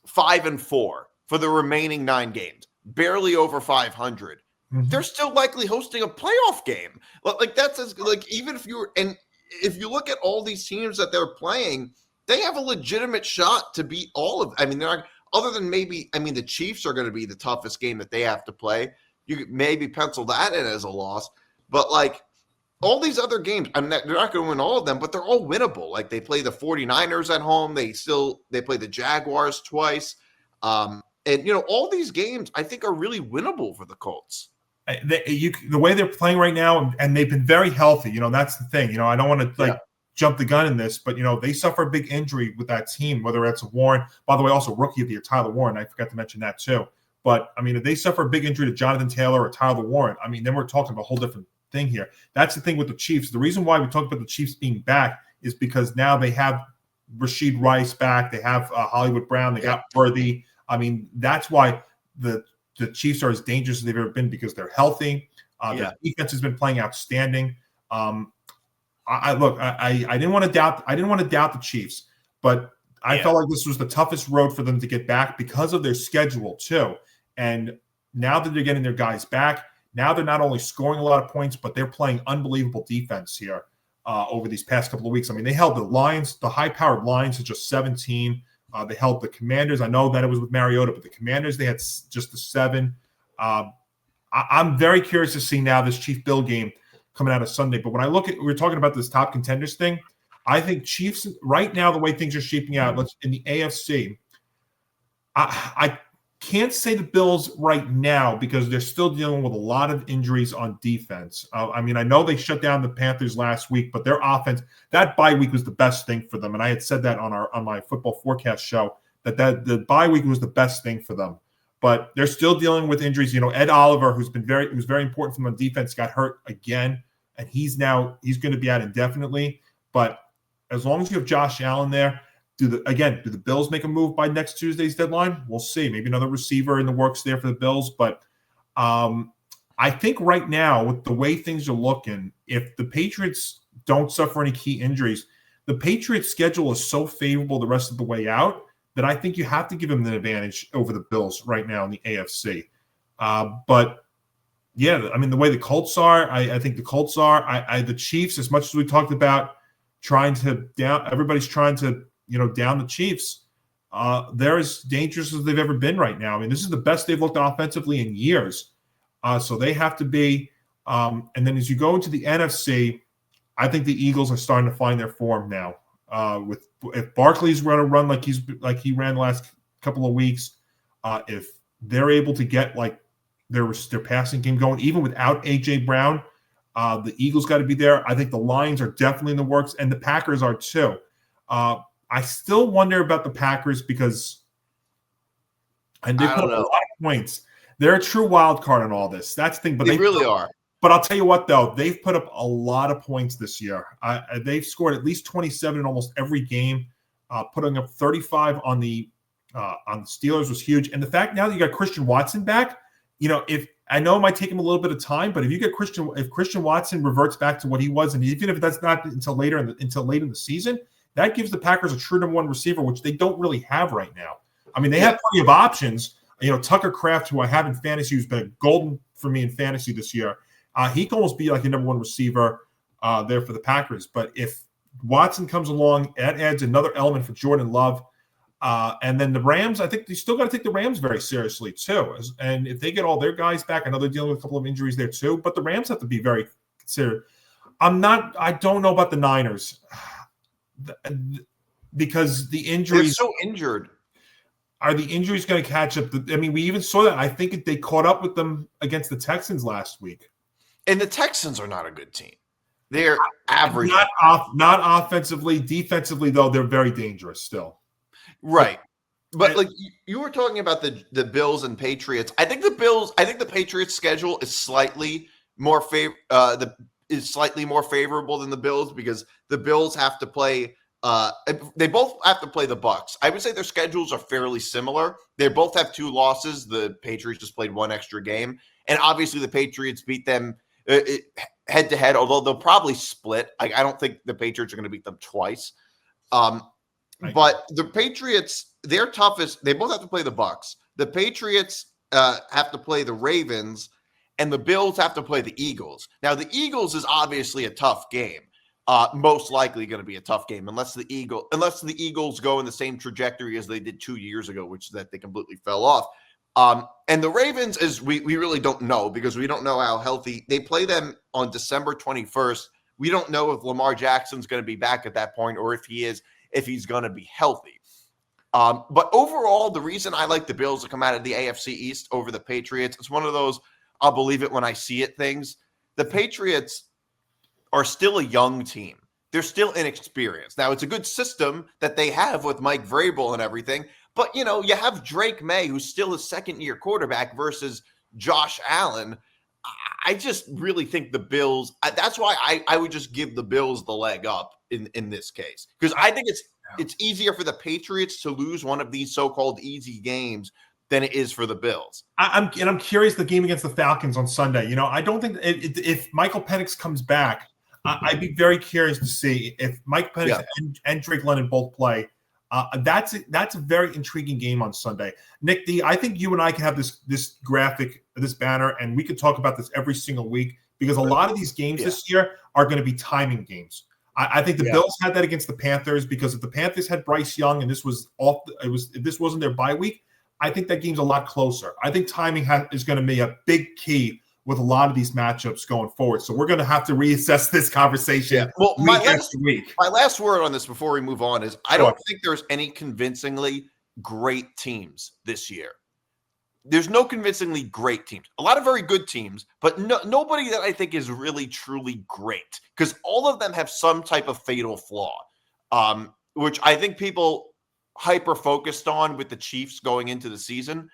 5-4 for the remaining 9 games, barely over 500. They're still likely hosting a playoff game. Like that's like even if you're and if you look at all these teams that they're playing, they have a legitimate shot to beat all of. I mean, they're not other than maybe. I mean, the Chiefs are going to be the toughest game that they have to play. You could maybe pencil that in as a loss, but like all these other games, they're not going to win all of them, but they're all winnable. Like they play the 49ers at home. They play the Jaguars twice. And all these games I think are really winnable for the Colts. The way they're playing right now, and they've been very healthy. That's the thing. I don't want to jump the gun in this, but they suffer a big injury with that team, whether it's Warren. By the way, also rookie of the year, Tyler Warren. I forgot to mention that too. But I mean, if they suffer a big injury to Jonathan Taylor or Tyler Warren, I mean, then we're talking about a whole different thing here. That's the thing with the Chiefs. The reason why we talk about the Chiefs being back is because now they have Rashid Rice back. They have Hollywood Brown. They got Worthy. I mean, that's why the Chiefs are as dangerous as they've ever been because they're healthy. Their defense has been playing outstanding. I didn't want to doubt. I didn't want to doubt the Chiefs, but I felt like this was the toughest road for them to get back because of their schedule too. And now that they're getting their guys back, now they're not only scoring a lot of points, but they're playing unbelievable defense here over these past couple of weeks. I mean, they held the Lions, the high-powered Lions, to just 17. They held the Commanders. I know that it was with Mariota, but the Commanders, they had just the 7. I'm very curious to see now this Chief-Bill game coming out of Sunday. But when I look at, we're talking about this top contenders thing, I think Chiefs, right now, the way things are shaping out, in the AFC, I can't say the Bills right now because they're still dealing with a lot of injuries on defense. I mean, I know they shut down the Panthers last week, but their offense, that bye week was the best thing for them. And I had said that on my football forecast show that the bye week was the best thing for them. But they're still dealing with injuries. Ed Oliver, who's very important for them on defense, got hurt again, and he's going to be out indefinitely. But as long as you have Josh Allen there, do the Bills make a move by next Tuesday's deadline? We'll see. Maybe another receiver in the works there for the Bills. But I think right now, with the way things are looking, if the Patriots don't suffer any key injuries, the Patriots' schedule is so favorable the rest of the way out that I think you have to give them an advantage over the Bills right now in the AFC. But yeah, I mean, the way the Colts are, I think the Colts are. The Chiefs, as much as we talked about everybody's trying to down the Chiefs. They're as dangerous as they've ever been right now. I mean, this is the best they've looked offensively in years. So they have to be. And then as you go into the NFC, I think the Eagles are starting to find their form now. If Barkley's going to run like he ran the last couple of weeks, if they're able to get their passing game going, even without A.J. Brown, the Eagles got to be there. I think the Lions are definitely in the works, and the Packers are too. I still wonder about the Packers because they put up a lot of points. They're a true wild card in all this. That's the thing. But they really are. But I'll tell you what, though, they've put up a lot of points this year. They've scored at least 27 in almost every game. Putting up 35 on the Steelers was huge. And the fact now that you got Christian Watson back, if I know it might take him a little bit of time, but if Christian Watson reverts back to what he was, and even if that's not until late in the season, that gives the Packers a true number 1 receiver, which they don't really have right now. I mean, they have plenty of options. Tucker Kraft, who I have in fantasy, who's been golden for me in fantasy this year, he can almost be like a number 1 receiver there for the Packers. But if Watson comes along, that adds another element for Jordan Love. And then the Rams, I think you still got to take the Rams very seriously too. And if they get all their guys back, I know they're dealing with a couple of injuries there too, but the Rams have to be very considered. I don't know about the Niners because the injuries. They're so injured. Are the injuries going to catch up? We even saw that. I think they caught up with them against the Texans last week. And the Texans are not a good team. They're average. Not offensively. Defensively, though, they're very dangerous still. Right. But you were talking about the Bills and Patriots. I think the Patriots schedule is slightly more favorable than the Bills because the Bills have to play They both have to play the Bucks. I would say their schedules are fairly similar. They both have 2 losses. The Patriots just played 1 extra game, and obviously the Patriots beat them head to head. Although they'll probably split. I don't think the Patriots are going to beat them twice. But the Patriots, their toughest. They both have to play the Bucks. The Patriots have to play the Ravens, and the Bills have to play the Eagles. Now the Eagles is obviously a tough game. Most likely going to be a tough game unless the Eagles go in the same trajectory as they did 2 years ago, which is that they completely fell off. And the Ravens is we really don't know because we don't know how healthy they play them on December 21st. We don't know if Lamar Jackson's going to be back at that point or if he's going to be healthy. But overall, the reason I like the Bills to come out of the AFC East over the Patriots, it's one of those I'll believe it when I see it things. The Patriots are still a young team. They're still inexperienced. Now, it's a good system that they have with Mike Vrabel and everything, but, you have Drake May, who's still a second-year quarterback versus Josh Allen. I just really think the Bills – that's why I would just give the Bills the leg up in this case because I think it's easier for the Patriots to lose one of these so-called easy games than it is for the Bills. I'm curious the game against the Falcons on Sunday. I don't think if Michael Penix comes back, I'd be very curious to see if Mike Penix and Drake London both play. That's a very intriguing game on Sunday. Nick D, I think you and I can have this graphic, this banner, and we could talk about this every single week because a lot of these games this year are going to be timing games. I think the Bills had that against the Panthers because if the Panthers had Bryce Young and this was if this wasn't their bye week, I think that game's a lot closer. I think timing is going to be a big key with a lot of these matchups going forward. So we're going to have to reassess this conversation week after week. My last word on this before we move on is I don't think there's any convincingly great teams this year. There's no convincingly great teams. A lot of very good teams, but nobody that I think is really, truly great because all of them have some type of fatal flaw, which I think people hyper-focused on with the Chiefs going into the season.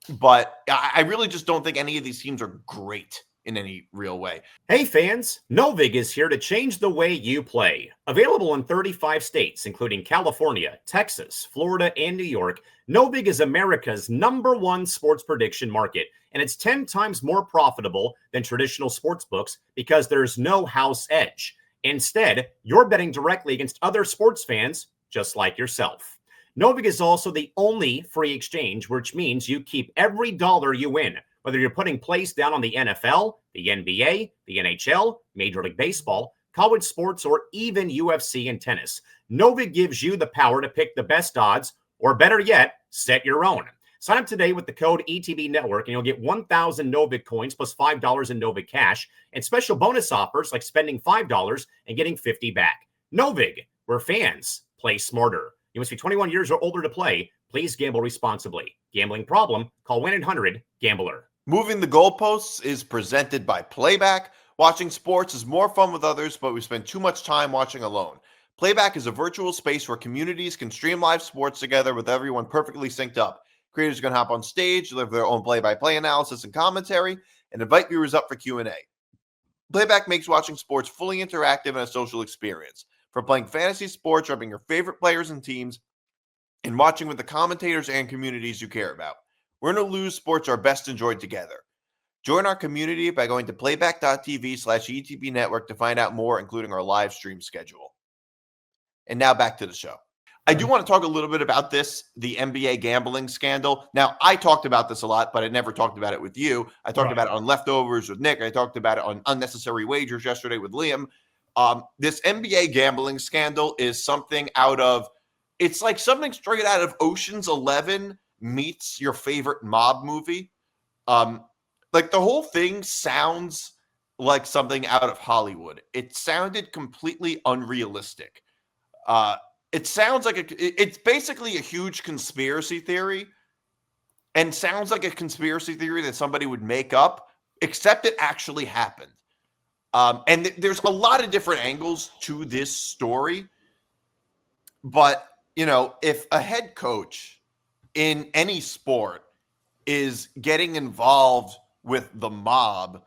But I really just don't think any of these teams are great in any real way. Hey fans, Novig is here to change the way you play. Available in 35 states, including California, Texas, Florida, and New York, Novig is America's #1 sports prediction market, and it's 10 times more profitable than traditional sports books because there's no house edge. Instead, you're betting directly against other sports fans just like yourself. Novig is also the only free exchange, which means you keep every dollar you win, whether you're putting plays down on the NFL, the NBA, the NHL, Major League Baseball, college sports, or even UFC and tennis. Novig gives you the power to pick the best odds, or better yet, set your own. Sign up today with the code ETB Network, and you'll get 1,000 Novig coins plus $5 in Novig cash, and special bonus offers like spending $5 and getting $50 back. Novig, where fans play smarter. You must be 21 years or older to play. Please gamble responsibly. Gambling problem? Call 1-800-GAMBLER. Moving the goalposts is presented by Playback. Watching sports is more fun with others, but we spend too much time watching alone. Playback is a virtual space where communities can stream live sports together with everyone perfectly synced up. Creators can hop on stage, deliver their own play-by-play analysis and commentary, and invite viewers up for Q&A. Playback makes watching sports fully interactive and a social experience. From playing fantasy sports, rubbing your favorite players and teams, and watching with the commentators and communities you care about. Win or lose, sports are best enjoyed together. Join our community by going to playback.tv/ETB Network to find out more, including our live stream schedule. And now back to the show. I do want to talk a little bit about the NBA gambling scandal. Now, I talked about this a lot, but I never talked about it with you. I talked about it on Leftovers with Nick. I talked about it on Unnecessary Wagers yesterday with Liam. This NBA gambling scandal is something it's like something straight out of Ocean's 11 meets your favorite mob movie. Like the whole thing sounds like something out of Hollywood. It sounded completely unrealistic. It sounds like it's basically a huge conspiracy theory and sounds like a conspiracy theory that somebody would make up, except it actually happened. And there's a lot of different angles to this story. But, if a head coach in any sport is getting involved with the mob,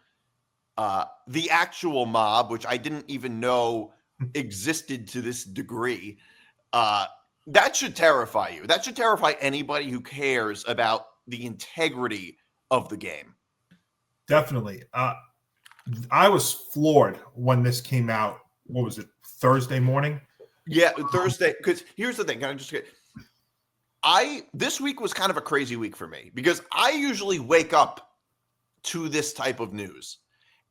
the actual mob, which I didn't even know existed to this degree, that should terrify you. That should terrify anybody who cares about the integrity of the game. Definitely. I was floored when this came out. What was it, Thursday morning? Yeah, Thursday. Because here's the thing. Can I just get? This week was kind of a crazy week for me because I usually wake up to this type of news,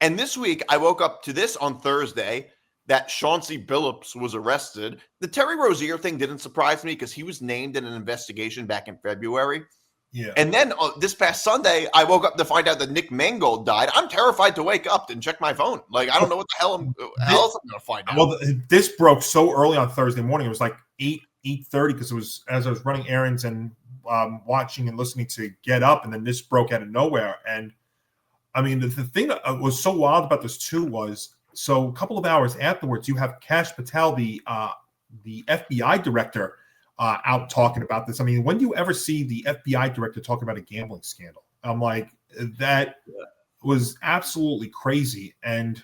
and this week I woke up to this on Thursday that Chauncey Billups was arrested. The Terry Rozier thing didn't surprise me because he was named in an investigation back in February. Yeah. And then this past Sunday, I woke up to find out that Nick Mangold died. I'm terrified to wake up and check my phone. Like, I don't know what the hell else I'm going to find out. Well, this broke so early on Thursday morning. It was like 8:30 because it was as I was running errands and watching and listening to Get Up, and then this broke out of nowhere. And I mean, the thing that was so wild about this too was, so a couple of hours afterwards, you have Kash Patel, the FBI director, out talking about this. I mean, when do you ever see the FBI director talk about a gambling scandal? I'm like, that was absolutely crazy. And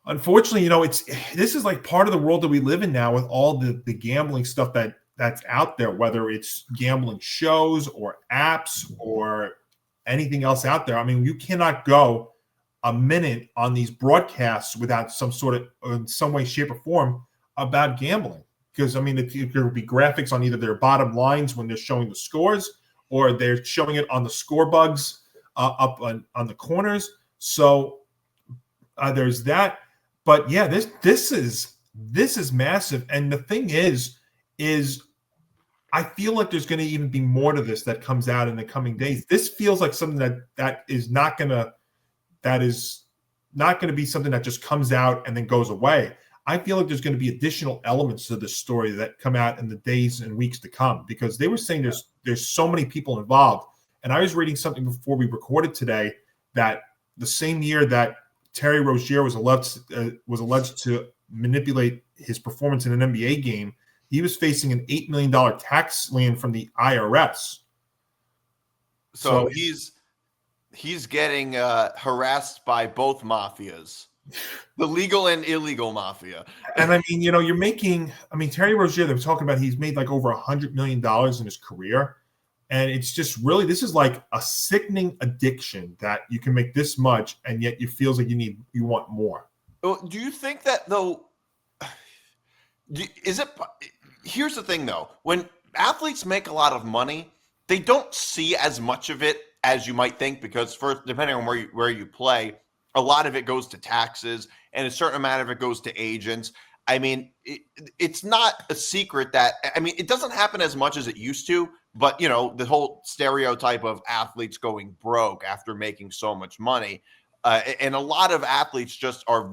unfortunately, this is like part of the world that we live in now with all the gambling stuff that's out there, whether it's gambling shows or apps or anything else out there. I mean, you cannot go a minute on these broadcasts without some sort of, in some way, shape, or form about gambling. Because, I mean, there will be graphics on either their bottom lines when they're showing the scores, or they're showing it on the score bugs up on the corners. So there's that. But yeah, this is massive. And the thing is I feel like there's going to even be more to this that comes out in the coming days. This feels like something that is not going to be something that just comes out and then goes away. I feel like there's going to be additional elements to this story that come out in the days and weeks to come, because they were saying there's so many people involved. And I was reading something before we recorded today that the same year that Terry Rozier was alleged to manipulate his performance in an NBA game, he was facing an $8 million tax lien from the IRS. So he's getting harassed by both mafias. The legal and illegal mafia. And I mean, Terry Rozier, they were talking about he's made like over $100 million in his career. And it's just really, this is like a sickening addiction that you can make this much and yet it feels like you want more. Do you think that though, here's the thing though, when athletes make a lot of money, they don't see as much of it as you might think, because first, depending on where you play, a lot of it goes to taxes and a certain amount of it goes to agents. I mean, it's not a secret that, I mean, it doesn't happen as much as it used to, but, the whole stereotype of athletes going broke after making so much money. And a lot of athletes just are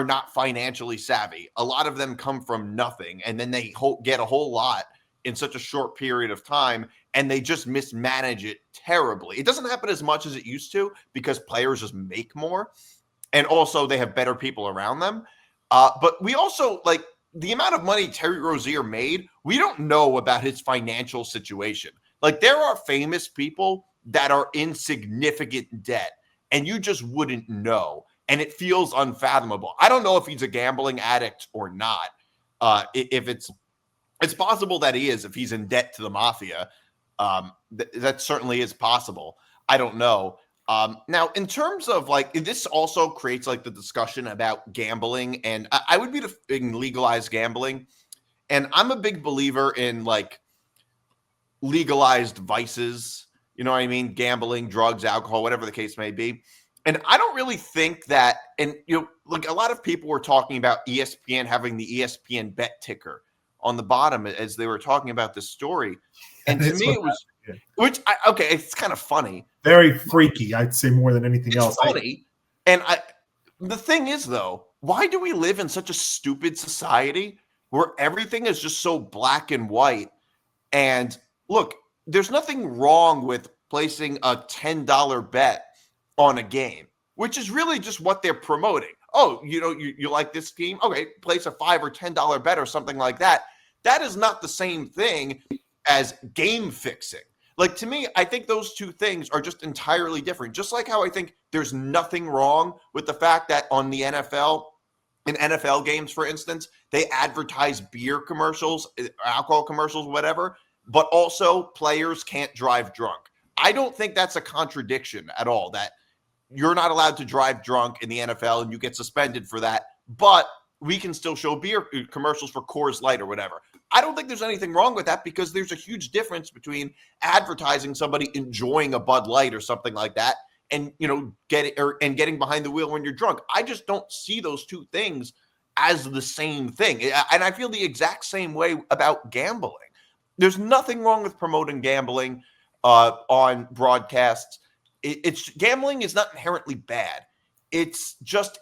not financially savvy. A lot of them come from nothing, and then they get a whole lot in such a short period of time, and they just mismanage it terribly. It doesn't happen as much as it used to because players just make more, and also they have better people around them. But we also, like, the amount of money Terry Rozier made, we don't know about his financial situation. Like, there are famous people that are in significant debt, and you just wouldn't know, and it feels unfathomable. I don't know if he's a gambling addict or not. If it's possible that he is, if he's in debt to the mafia. That certainly is possible. I don't know. Now, in terms of like, this also creates like the discussion about gambling, and I would be in legalized gambling. And I'm a big believer in like legalized vices, you know what I mean? Gambling, drugs, alcohol, whatever the case may be. And I don't really think that, and like a lot of people were talking about ESPN having the ESPN bet ticker on the bottom as they were talking about this story. And to me, it was, it's kind of funny. Very freaky, I'd say, more than anything else. It's funny. And the thing is, though, why do we live in such a stupid society where everything is just so black and white? And look, there's nothing wrong with placing a $10 bet on a game, which is really just what they're promoting. Oh, you like this team? Okay, place a $5 or $10 bet or something like that. That is not the same thing as game fixing. Like, to me, I think those two things are just entirely different. Just like how I think there's nothing wrong with the fact that on the NFL, in NFL games, for instance, they advertise beer commercials, alcohol commercials, whatever, but also players can't drive drunk. I don't think that's a contradiction at all, that you're not allowed to drive drunk in the NFL and you get suspended for that, but we can still show beer commercials for Coors Light or whatever. I don't think there's anything wrong with that, because there's a huge difference between advertising somebody enjoying a Bud Light or something like that and, getting behind the wheel when you're drunk. I just don't see those two things as the same thing. And I feel the exact same way about gambling. There's nothing wrong with promoting gambling on broadcasts. It's gambling is not inherently bad. It's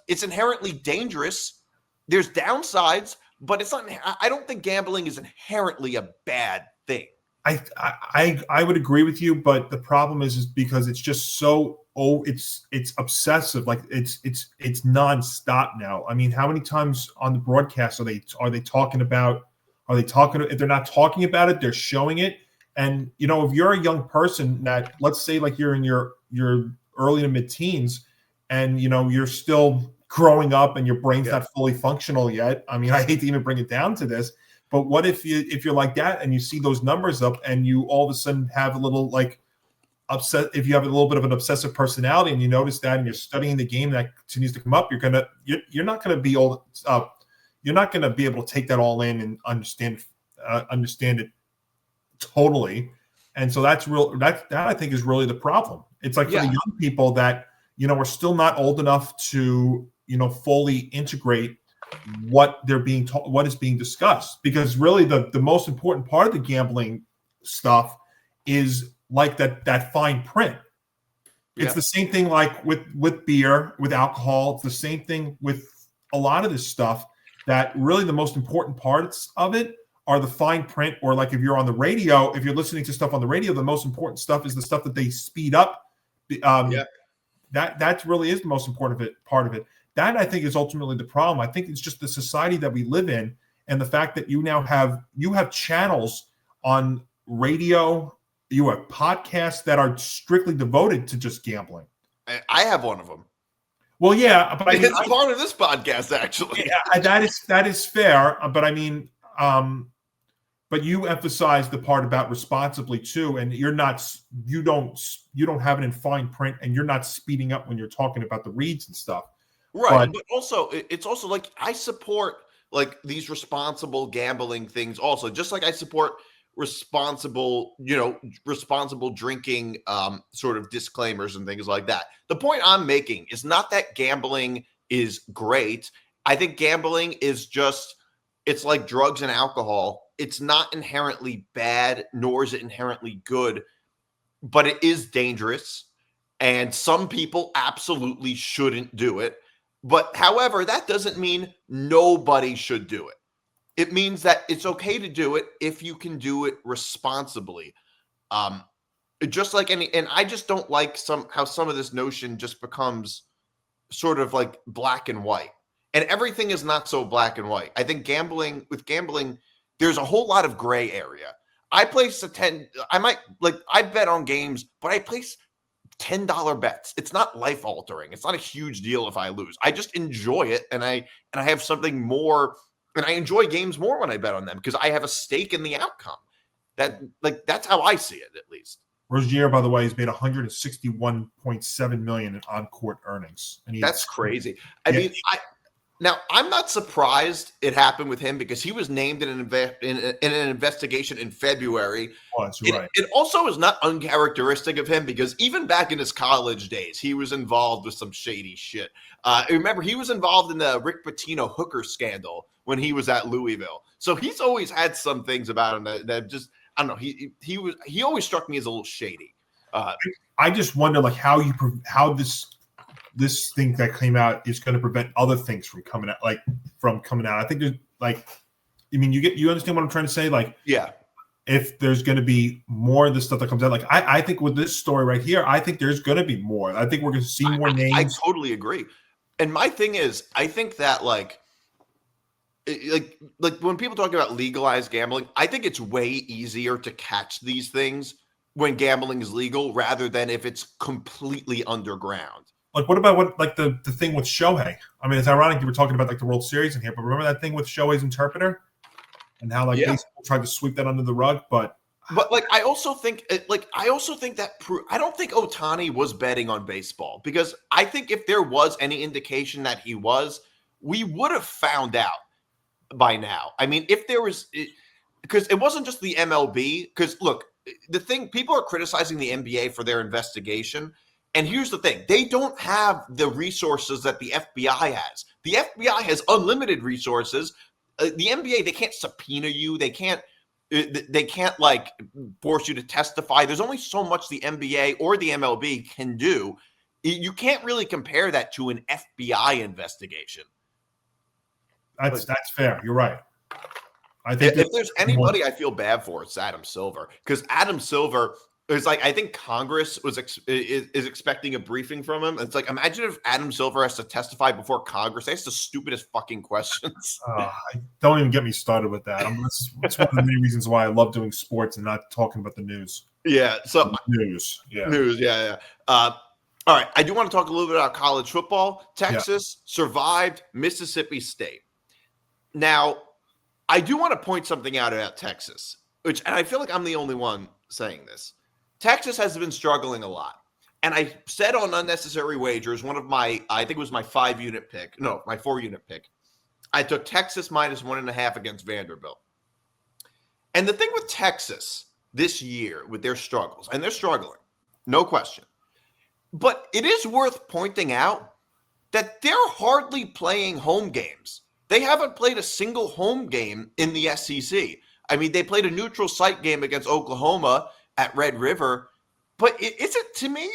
inherently dangerous. There's downsides, but it's not. I don't think gambling is inherently a bad thing. I would agree with you, but the problem is because it's just so it's obsessive. Like it's nonstop now. I mean, how many times on the broadcast are they talking about? If they're not talking about it, they're showing it. And if you're a young person that, let's say, like you're in your early to mid-teens, and you're still growing up and your brain's not fully functional yet. I mean, I hate to even bring it down to this, but what if you're like that and you see those numbers up and you all of a sudden have a little like upset, if you have a little bit of an obsessive personality and you notice that and you're studying the game that continues to come up, you're not going to be able to take that all in and understand it totally. And so that I think is really the problem. It's like for the young people that are still not old enough to fully integrate what they're being taught, what is being discussed, because really the most important part of the gambling stuff is like that fine print. It's the same thing like with beer, with alcohol. It's the same thing with a lot of this stuff, that really the most important parts of it are the fine print, or like if you're on the radio, if you're listening to stuff on the radio, the most important stuff is the stuff that they speed up. That really is the most important part of it. That, I think, is ultimately the problem. I think it's just the society that we live in, and the fact that you now have channels on radio, you have podcasts that are strictly devoted to just gambling. I have one of them. Well, yeah, but it's a part of this podcast, actually. Yeah, that is fair, but I mean, but you emphasize the part about responsibly too, and you don't have it in fine print, and you're not speeding up when you're talking about the reads and stuff. Right, but also it's also like I support like these responsible gambling things also, just like I support responsible drinking sort of disclaimers and things like that. The point I'm making is not that gambling is great. I think gambling is it's like drugs and alcohol. It's not inherently bad, nor is it inherently good, but it is dangerous, and some people absolutely shouldn't do it. But however, that doesn't mean nobody should do it. It means that it's okay to do it if you can do it responsibly. Just like and I just don't like how some of this notion just becomes sort of like black and white. And everything is not so black and white. I think with gambling, there's a whole lot of gray area. I bet on games, but I place $10 bets. It's not life altering. It's not a huge deal if I lose. I just enjoy it, and I have something more, and I enjoy games more when I bet on them because I have a stake in the outcome. That's how I see it, at least. Rozier, by the way, has made $161.7 million in on-court earnings. And that's crazy. I mean, now I'm not surprised it happened with him because he was named in an investigation in February. Oh, that's right. It also is not uncharacteristic of him because even back in his college days, he was involved with some shady shit. Remember, he was involved in the Rick Pitino hooker scandal when he was at Louisville. So he's always had some things about him that just, I don't know. He always struck me as a little shady. I just wonder like how this thing that came out is going to prevent other things from coming out. I think there's you understand what I'm trying to say? Like, yeah, if there's going to be more of this stuff that comes out, like I think with this story right here, I think there's going to be more. I think we're going to see more names. I totally agree. And my thing is, I think that like when people talk about legalized gambling, I think it's way easier to catch these things when gambling is legal rather than if it's completely underground. Like, what about the thing with Shohei? I mean, it's ironic you were talking about like the World Series in here, but remember that thing with Shohei's interpreter and how baseball tried to sweep that under the rug, But I also think that I don't think Ohtani was betting on baseball, because I think if there was any indication that he was, we would have found out by now. I mean, if there was, because it wasn't just the MLB. Because look, the thing, people are criticizing the NBA for their investigation. And here's the thing, they don't have the resources that the FBI has. The FBI has unlimited resources. The NBA, they can't subpoena you. They can't like force you to testify. There's only so much the NBA or the MLB can do. You can't really compare that to an FBI investigation. That's fair. You're right. I think if there's anybody I feel bad for, it's Adam Silver, because Adam Silver is like, I think Congress is expecting a briefing from him. It's like, imagine if Adam Silver has to testify before Congress. That's the stupidest fucking questions. Don't even get me started with that. It's one of the many reasons why I love doing sports and not talking about the news. Yeah. So news. Yeah. All right. I do want to talk a little bit about college football. Texas survived Mississippi State. Now, I do want to point something out about Texas, and I feel like I'm the only one saying this. Texas has been struggling a lot. And I said on Unnecessary Wagers, I think it was my 4-unit pick. I took Texas -1.5 against Vanderbilt. And the thing with Texas this year, with their struggles, and they're struggling, no question. But it is worth pointing out that they're hardly playing home games. They haven't played a single home game in the SEC. I mean, they played a neutral site game against Oklahoma at Red River. But to me,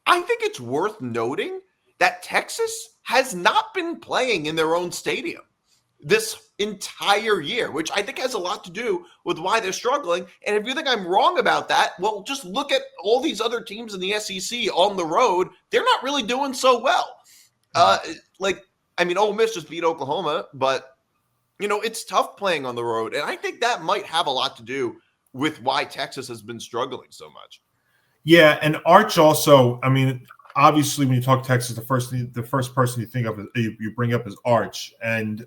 I think it's worth noting that Texas has not been playing in their own stadium this entire year, which I think has a lot to do with why they're struggling. And if you think I'm wrong about that, well, just look at all these other teams in the SEC on the road. They're not really doing so well. Ole Miss just beat Oklahoma, but, it's tough playing on the road. And I think that might have a lot to do with why Texas has been struggling so much. Yeah, and Arch also, I mean, obviously when you talk Texas, the first person you think of, you bring up is Arch. And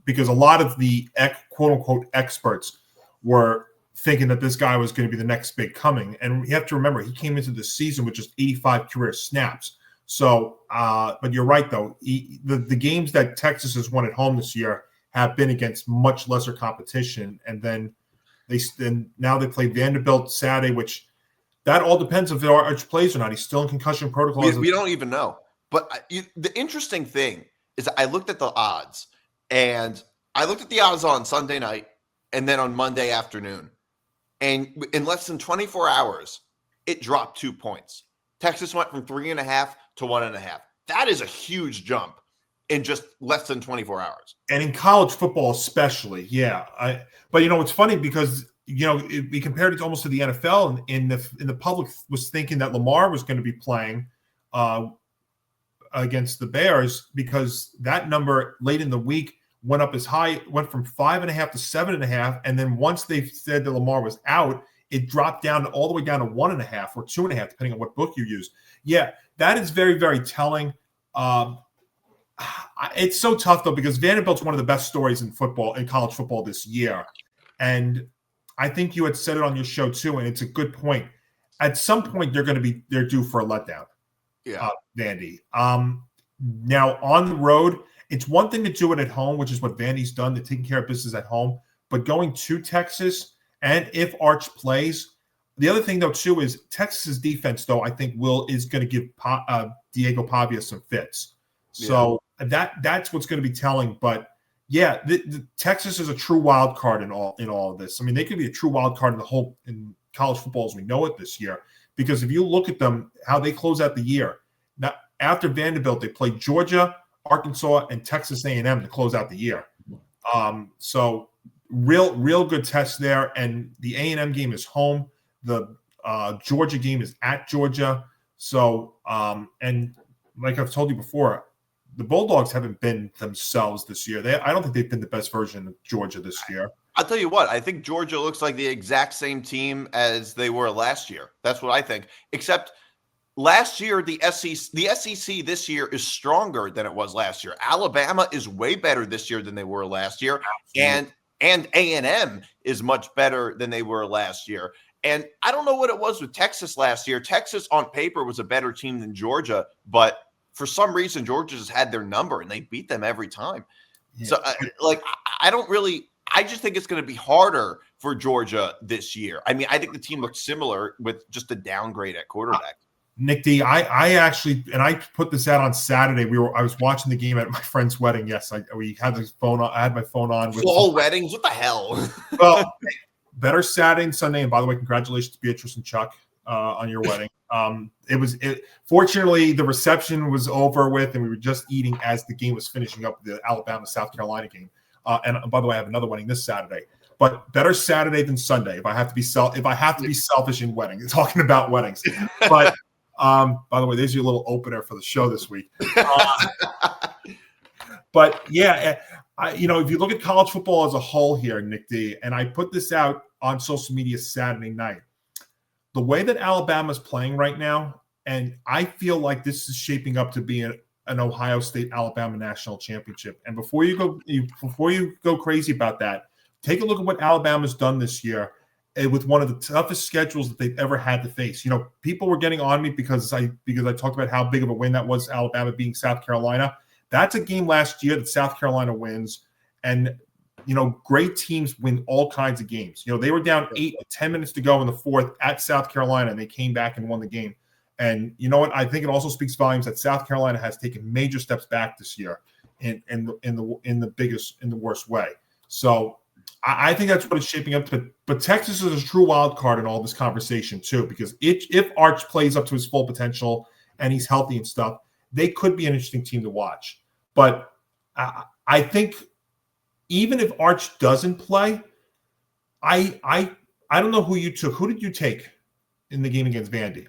because a lot of the quote-unquote experts were thinking that this guy was going to be the next big coming. And you have to remember, he came into the season with just 85 career snaps. So, but you're right, though. The games that Texas has won at home this year have been against much lesser competition. And then now they play Vanderbilt Saturday, which that all depends if Arch plays or not. He's still in concussion protocol. We don't even know. But the interesting thing is I looked at the odds, and I looked at the odds on Sunday night and then on Monday afternoon. And in less than 24 hours, it dropped 2 points. Texas went from 3.5 to 1.5. That is a huge jump in just less than 24 hours. And in college football especially, yeah. But it's funny because we compared it almost to the NFL, and the public was thinking that Lamar was going to be playing against the Bears, because that number late in the week went up went from 5.5 to 7.5, and then once they said that Lamar was out, it dropped down all the way down to 1.5 or 2.5, depending on what book you use. Yeah, that is very, very telling. It's so tough though, because Vanderbilt's one of the best stories in college football this year, and I think you had said it on your show too, and it's a good point. At some point, they're due for a letdown. Yeah, Vandy. Now on the road, it's one thing to do it at home, which is what Vandy's done. They're taking care of business at home, but going to Texas, and if Arch plays, the other thing though too is Texas's defense though I think is going to give Diego Pavia some fits. So that's what's going to be telling. But yeah, the Texas is a true wild card in all of this. I mean, they could be a true wild card in college football as we know it this year, because if you look at them, how they close out the year. Now, after Vanderbilt, they play Georgia, Arkansas, and Texas A&M to close out the year. So real good test there. And the A&M game is home. The Georgia game is at Georgia. So, and like I've told you before, the Bulldogs haven't been themselves this year. I don't think they've been the best version of Georgia this year. I'll tell you what, I think Georgia looks like the exact same team as they were last year. That's what I think. Except last year, the SEC this year is stronger than it was last year. Alabama is way better this year than they were last year. Absolutely. And A&M is much better than they were last year. And I don't know what it was with Texas last year. Texas on paper was a better team than Georgia, but for some reason, Georgia just had their number and they beat them every time. Yeah. So, I just think it's going to be harder for Georgia this year. I mean, I think the team looks similar with just a downgrade at quarterback. Nick D, I actually, and I put this out on Saturday. I was watching the game at my friend's wedding. Yes, we had the phone on. I had my phone on. Fall weddings? What the hell? Well, better Saturday and Sunday. And by the way, congratulations to Beatrice and Chuck on your wedding. Fortunately, the reception was over with, and we were just eating as the game was finishing up, the Alabama-South Carolina game. And by the way, I have another wedding this Saturday. But better Saturday than Sunday if I have to be selfish in weddings, talking about weddings. But by the way, there's your little opener for the show this week. But yeah, if you look at college football as a whole here, Nick D, and I put this out on social media Saturday night, the way that Alabama's playing right now, and I feel like this is shaping up to be an Ohio State-Alabama national championship. And before you go crazy about that, take a look at what Alabama's done this year with one of the toughest schedules that they've ever had to face. People were getting on me because I talked about how big of a win that was, Alabama beating South Carolina. That's a game last year that South Carolina wins. And, great teams win all kinds of games. They were down 8 with 10 minutes to go in the fourth at South Carolina, and they came back and won the game. And you know what? I think it also speaks volumes that South Carolina has taken major steps back this year in the worst way. So I think that's what it's shaping up to. But Texas is a true wild card in all this conversation too, because if Arch plays up to his full potential and he's healthy and stuff, they could be an interesting team to watch. But I think even if Arch doesn't play, I don't know who you took. Who did you take in the game against Vandy?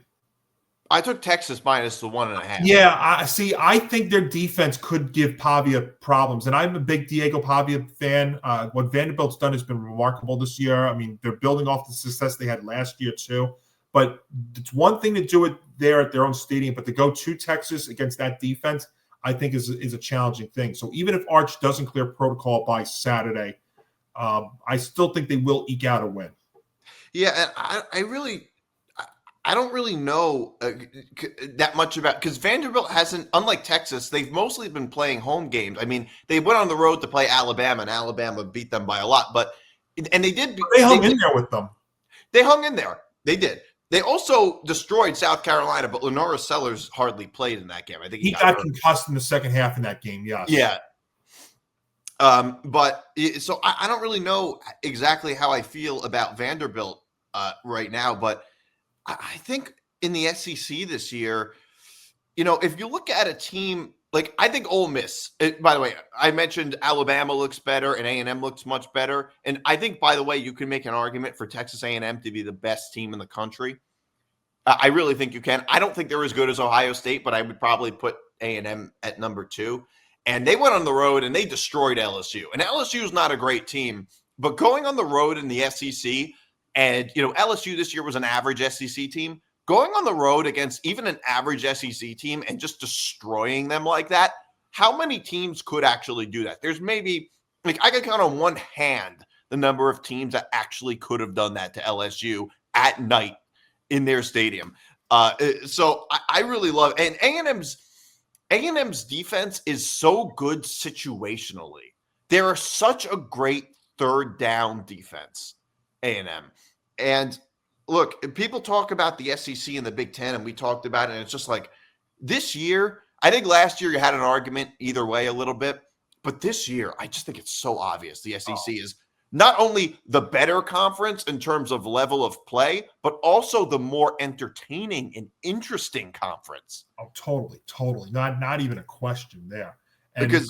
I took Texas minus the 1.5. Yeah, I think their defense could give Pavia problems, and I'm a big Diego Pavia fan. What Vanderbilt's done has been remarkable this year. I mean, they're building off the success they had last year too. But it's one thing to do it there at their own stadium, but to go to Texas against that defense, I think is a challenging thing. So even if Arch doesn't clear protocol by Saturday, I still think they will eke out a win. Yeah, and I don't really know that much about, because Vanderbilt hasn't, unlike Texas, they've mostly been playing home games. I mean, they went on the road to play Alabama, and Alabama beat them by a lot. And they did. They hung in there with them. They hung in there. They did. They also destroyed South Carolina, but Lenora Sellers hardly played in that game. I think he got concussed in the second half in that game. Yes. Yeah. So I don't really know exactly how I feel about Vanderbilt right now, but I think in the SEC this year, if you look at a team, like I think Ole Miss, by the way, I mentioned Alabama looks better and A&M looks much better. And I think, by the way, you can make an argument for Texas A&M to be the best team in the country. I really think you can. I don't think they're as good as Ohio State, but I would probably put A&M at number 2. And they went on the road and they destroyed LSU. And LSU is not a great team, but going on the road in the SEC, and, LSU this year was an average SEC team. Going on the road against even an average SEC team and just destroying them like that, how many teams could actually do that? There's maybe, I can count on one hand the number of teams that actually could have done that to LSU at night in their stadium. So I really love, and A&M's defense is so good situationally. They're such a great third down defense, A&M. And look, people talk about the SEC and the Big Ten, and we talked about it, and it's just like this year, I think last year you had an argument either way a little bit, but this year, I just think it's so obvious the SEC is not only the better conference in terms of level of play, but also the more entertaining and interesting conference. Oh, totally. Not even a question there. And because,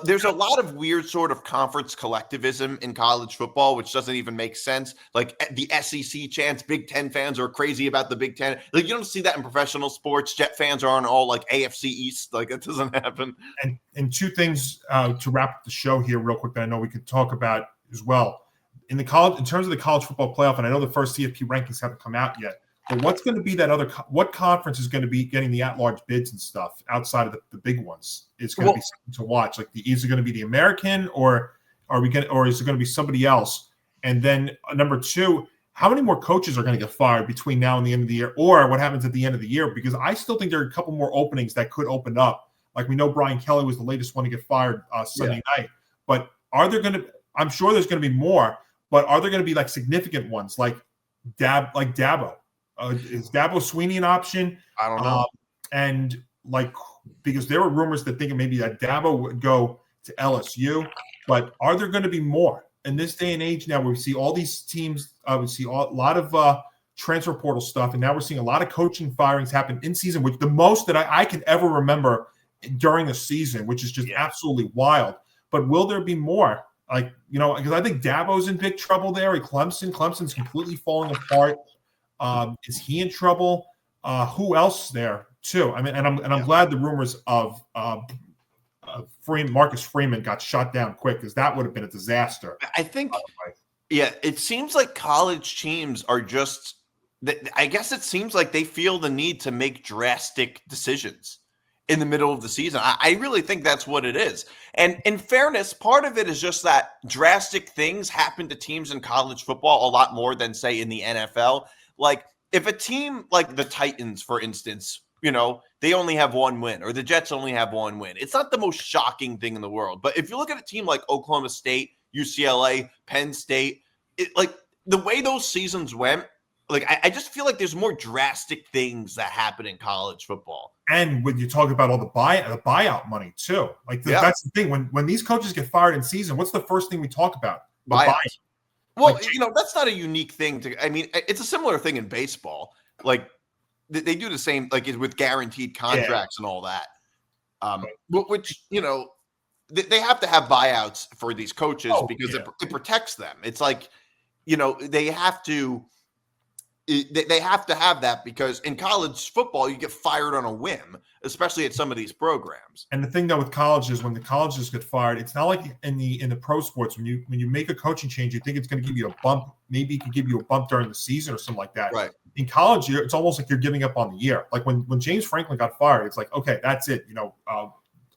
there's a lot of weird sort of conference collectivism in college football, which doesn't even make sense. Like the SEC chants, Big Ten fans are crazy about the Big Ten. Like you don't see that in professional sports. Jet fans aren't all like AFC East. Like it doesn't happen. And two things to wrap up the show here real quick that I know we could talk about as well. In terms of the college football playoff, and I know the first CFP rankings haven't come out yet, But what's going to be that other? What conference is going to be getting the at-large bids and stuff outside of the big ones? It's going to be something to watch. Like, is it going to be the American, or is it going to be somebody else? And then number two, how many more coaches are going to get fired between now and the end of the year, or what happens at the end of the year? Because I still think there are a couple more openings that could open up. Like, we know Brian Kelly was the latest one to get fired Sunday night, but are there going to? I'm sure there's going to be more, but are there going to be like significant ones like Dabo? Is Dabo Sweeney an option? I don't know. And like, because there were rumors that thinking maybe that Dabo would go to LSU, but are there going to be more in this day and age now where we see all these teams? We see a lot of transfer portal stuff, and now we're seeing a lot of coaching firings happen in season, which the most that I can ever remember during a season, which is just absolutely wild. But will there be more? Like, because I think Dabo's in big trouble there. Clemson's completely falling apart. Is he in trouble? Who else there too? I mean, and I'm glad the rumors of Marcus Freeman got shut down quick, because that would have been a disaster. I think, it seems like college teams are just. I guess it seems like they feel the need to make drastic decisions in the middle of the season. I really think that's what it is. And in fairness, part of it is just that drastic things happen to teams in college football a lot more than, say, in the NFL. Like, if a team like the Titans, for instance, they only have one win, or the Jets only have one win, it's not the most shocking thing in the world. But if you look at a team like Oklahoma State, UCLA, Penn State, like the way those seasons went, like I just feel like there's more drastic things that happen in college football. And when you talk about all the buyout money too, like that's the thing. When these coaches get fired in season, what's the first thing we talk about? Buyout. Well, that's not a unique thing. I mean, it's a similar thing in baseball. Like, they do the same, like with guaranteed contracts and all that. Which, they have to have buyouts for these coaches because it protects them. It's like, they have to have that, because in college football, you get fired on a whim, especially at some of these programs. And the thing though with colleges, when the colleges get fired, it's not like in the pro sports, when you make a coaching change, you think it's going to give you a bump. Maybe it could give you a bump during the season or something like that. Right. In college, it's almost like you're giving up on the year. Like when James Franklin got fired, it's like, okay, that's it.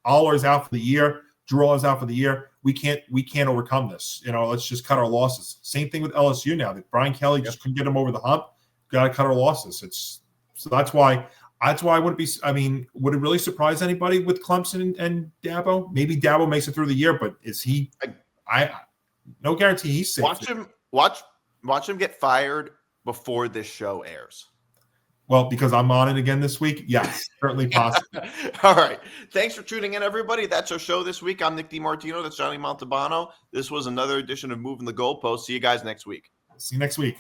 Aller is out for the year. Drew is out for the year. We can't overcome this. Let's just cut our losses. Same thing with LSU now. That Brian Kelly just couldn't get him over the hump. Got to cut our losses. So that's why I wouldn't be. I mean, would it really surprise anybody with Clemson and Dabo? Maybe Dabo makes it through the year, but is he? No guarantee he's safe. Watch him get fired before this show airs. Well, because I'm on it again this week. Yes, certainly possible. All right. Thanks for tuning in, everybody. That's our show this week. I'm Nick DiMartino. That's Johnny Montalbano. This was another edition of Moving the Goalpost. See you guys next week. See you next week.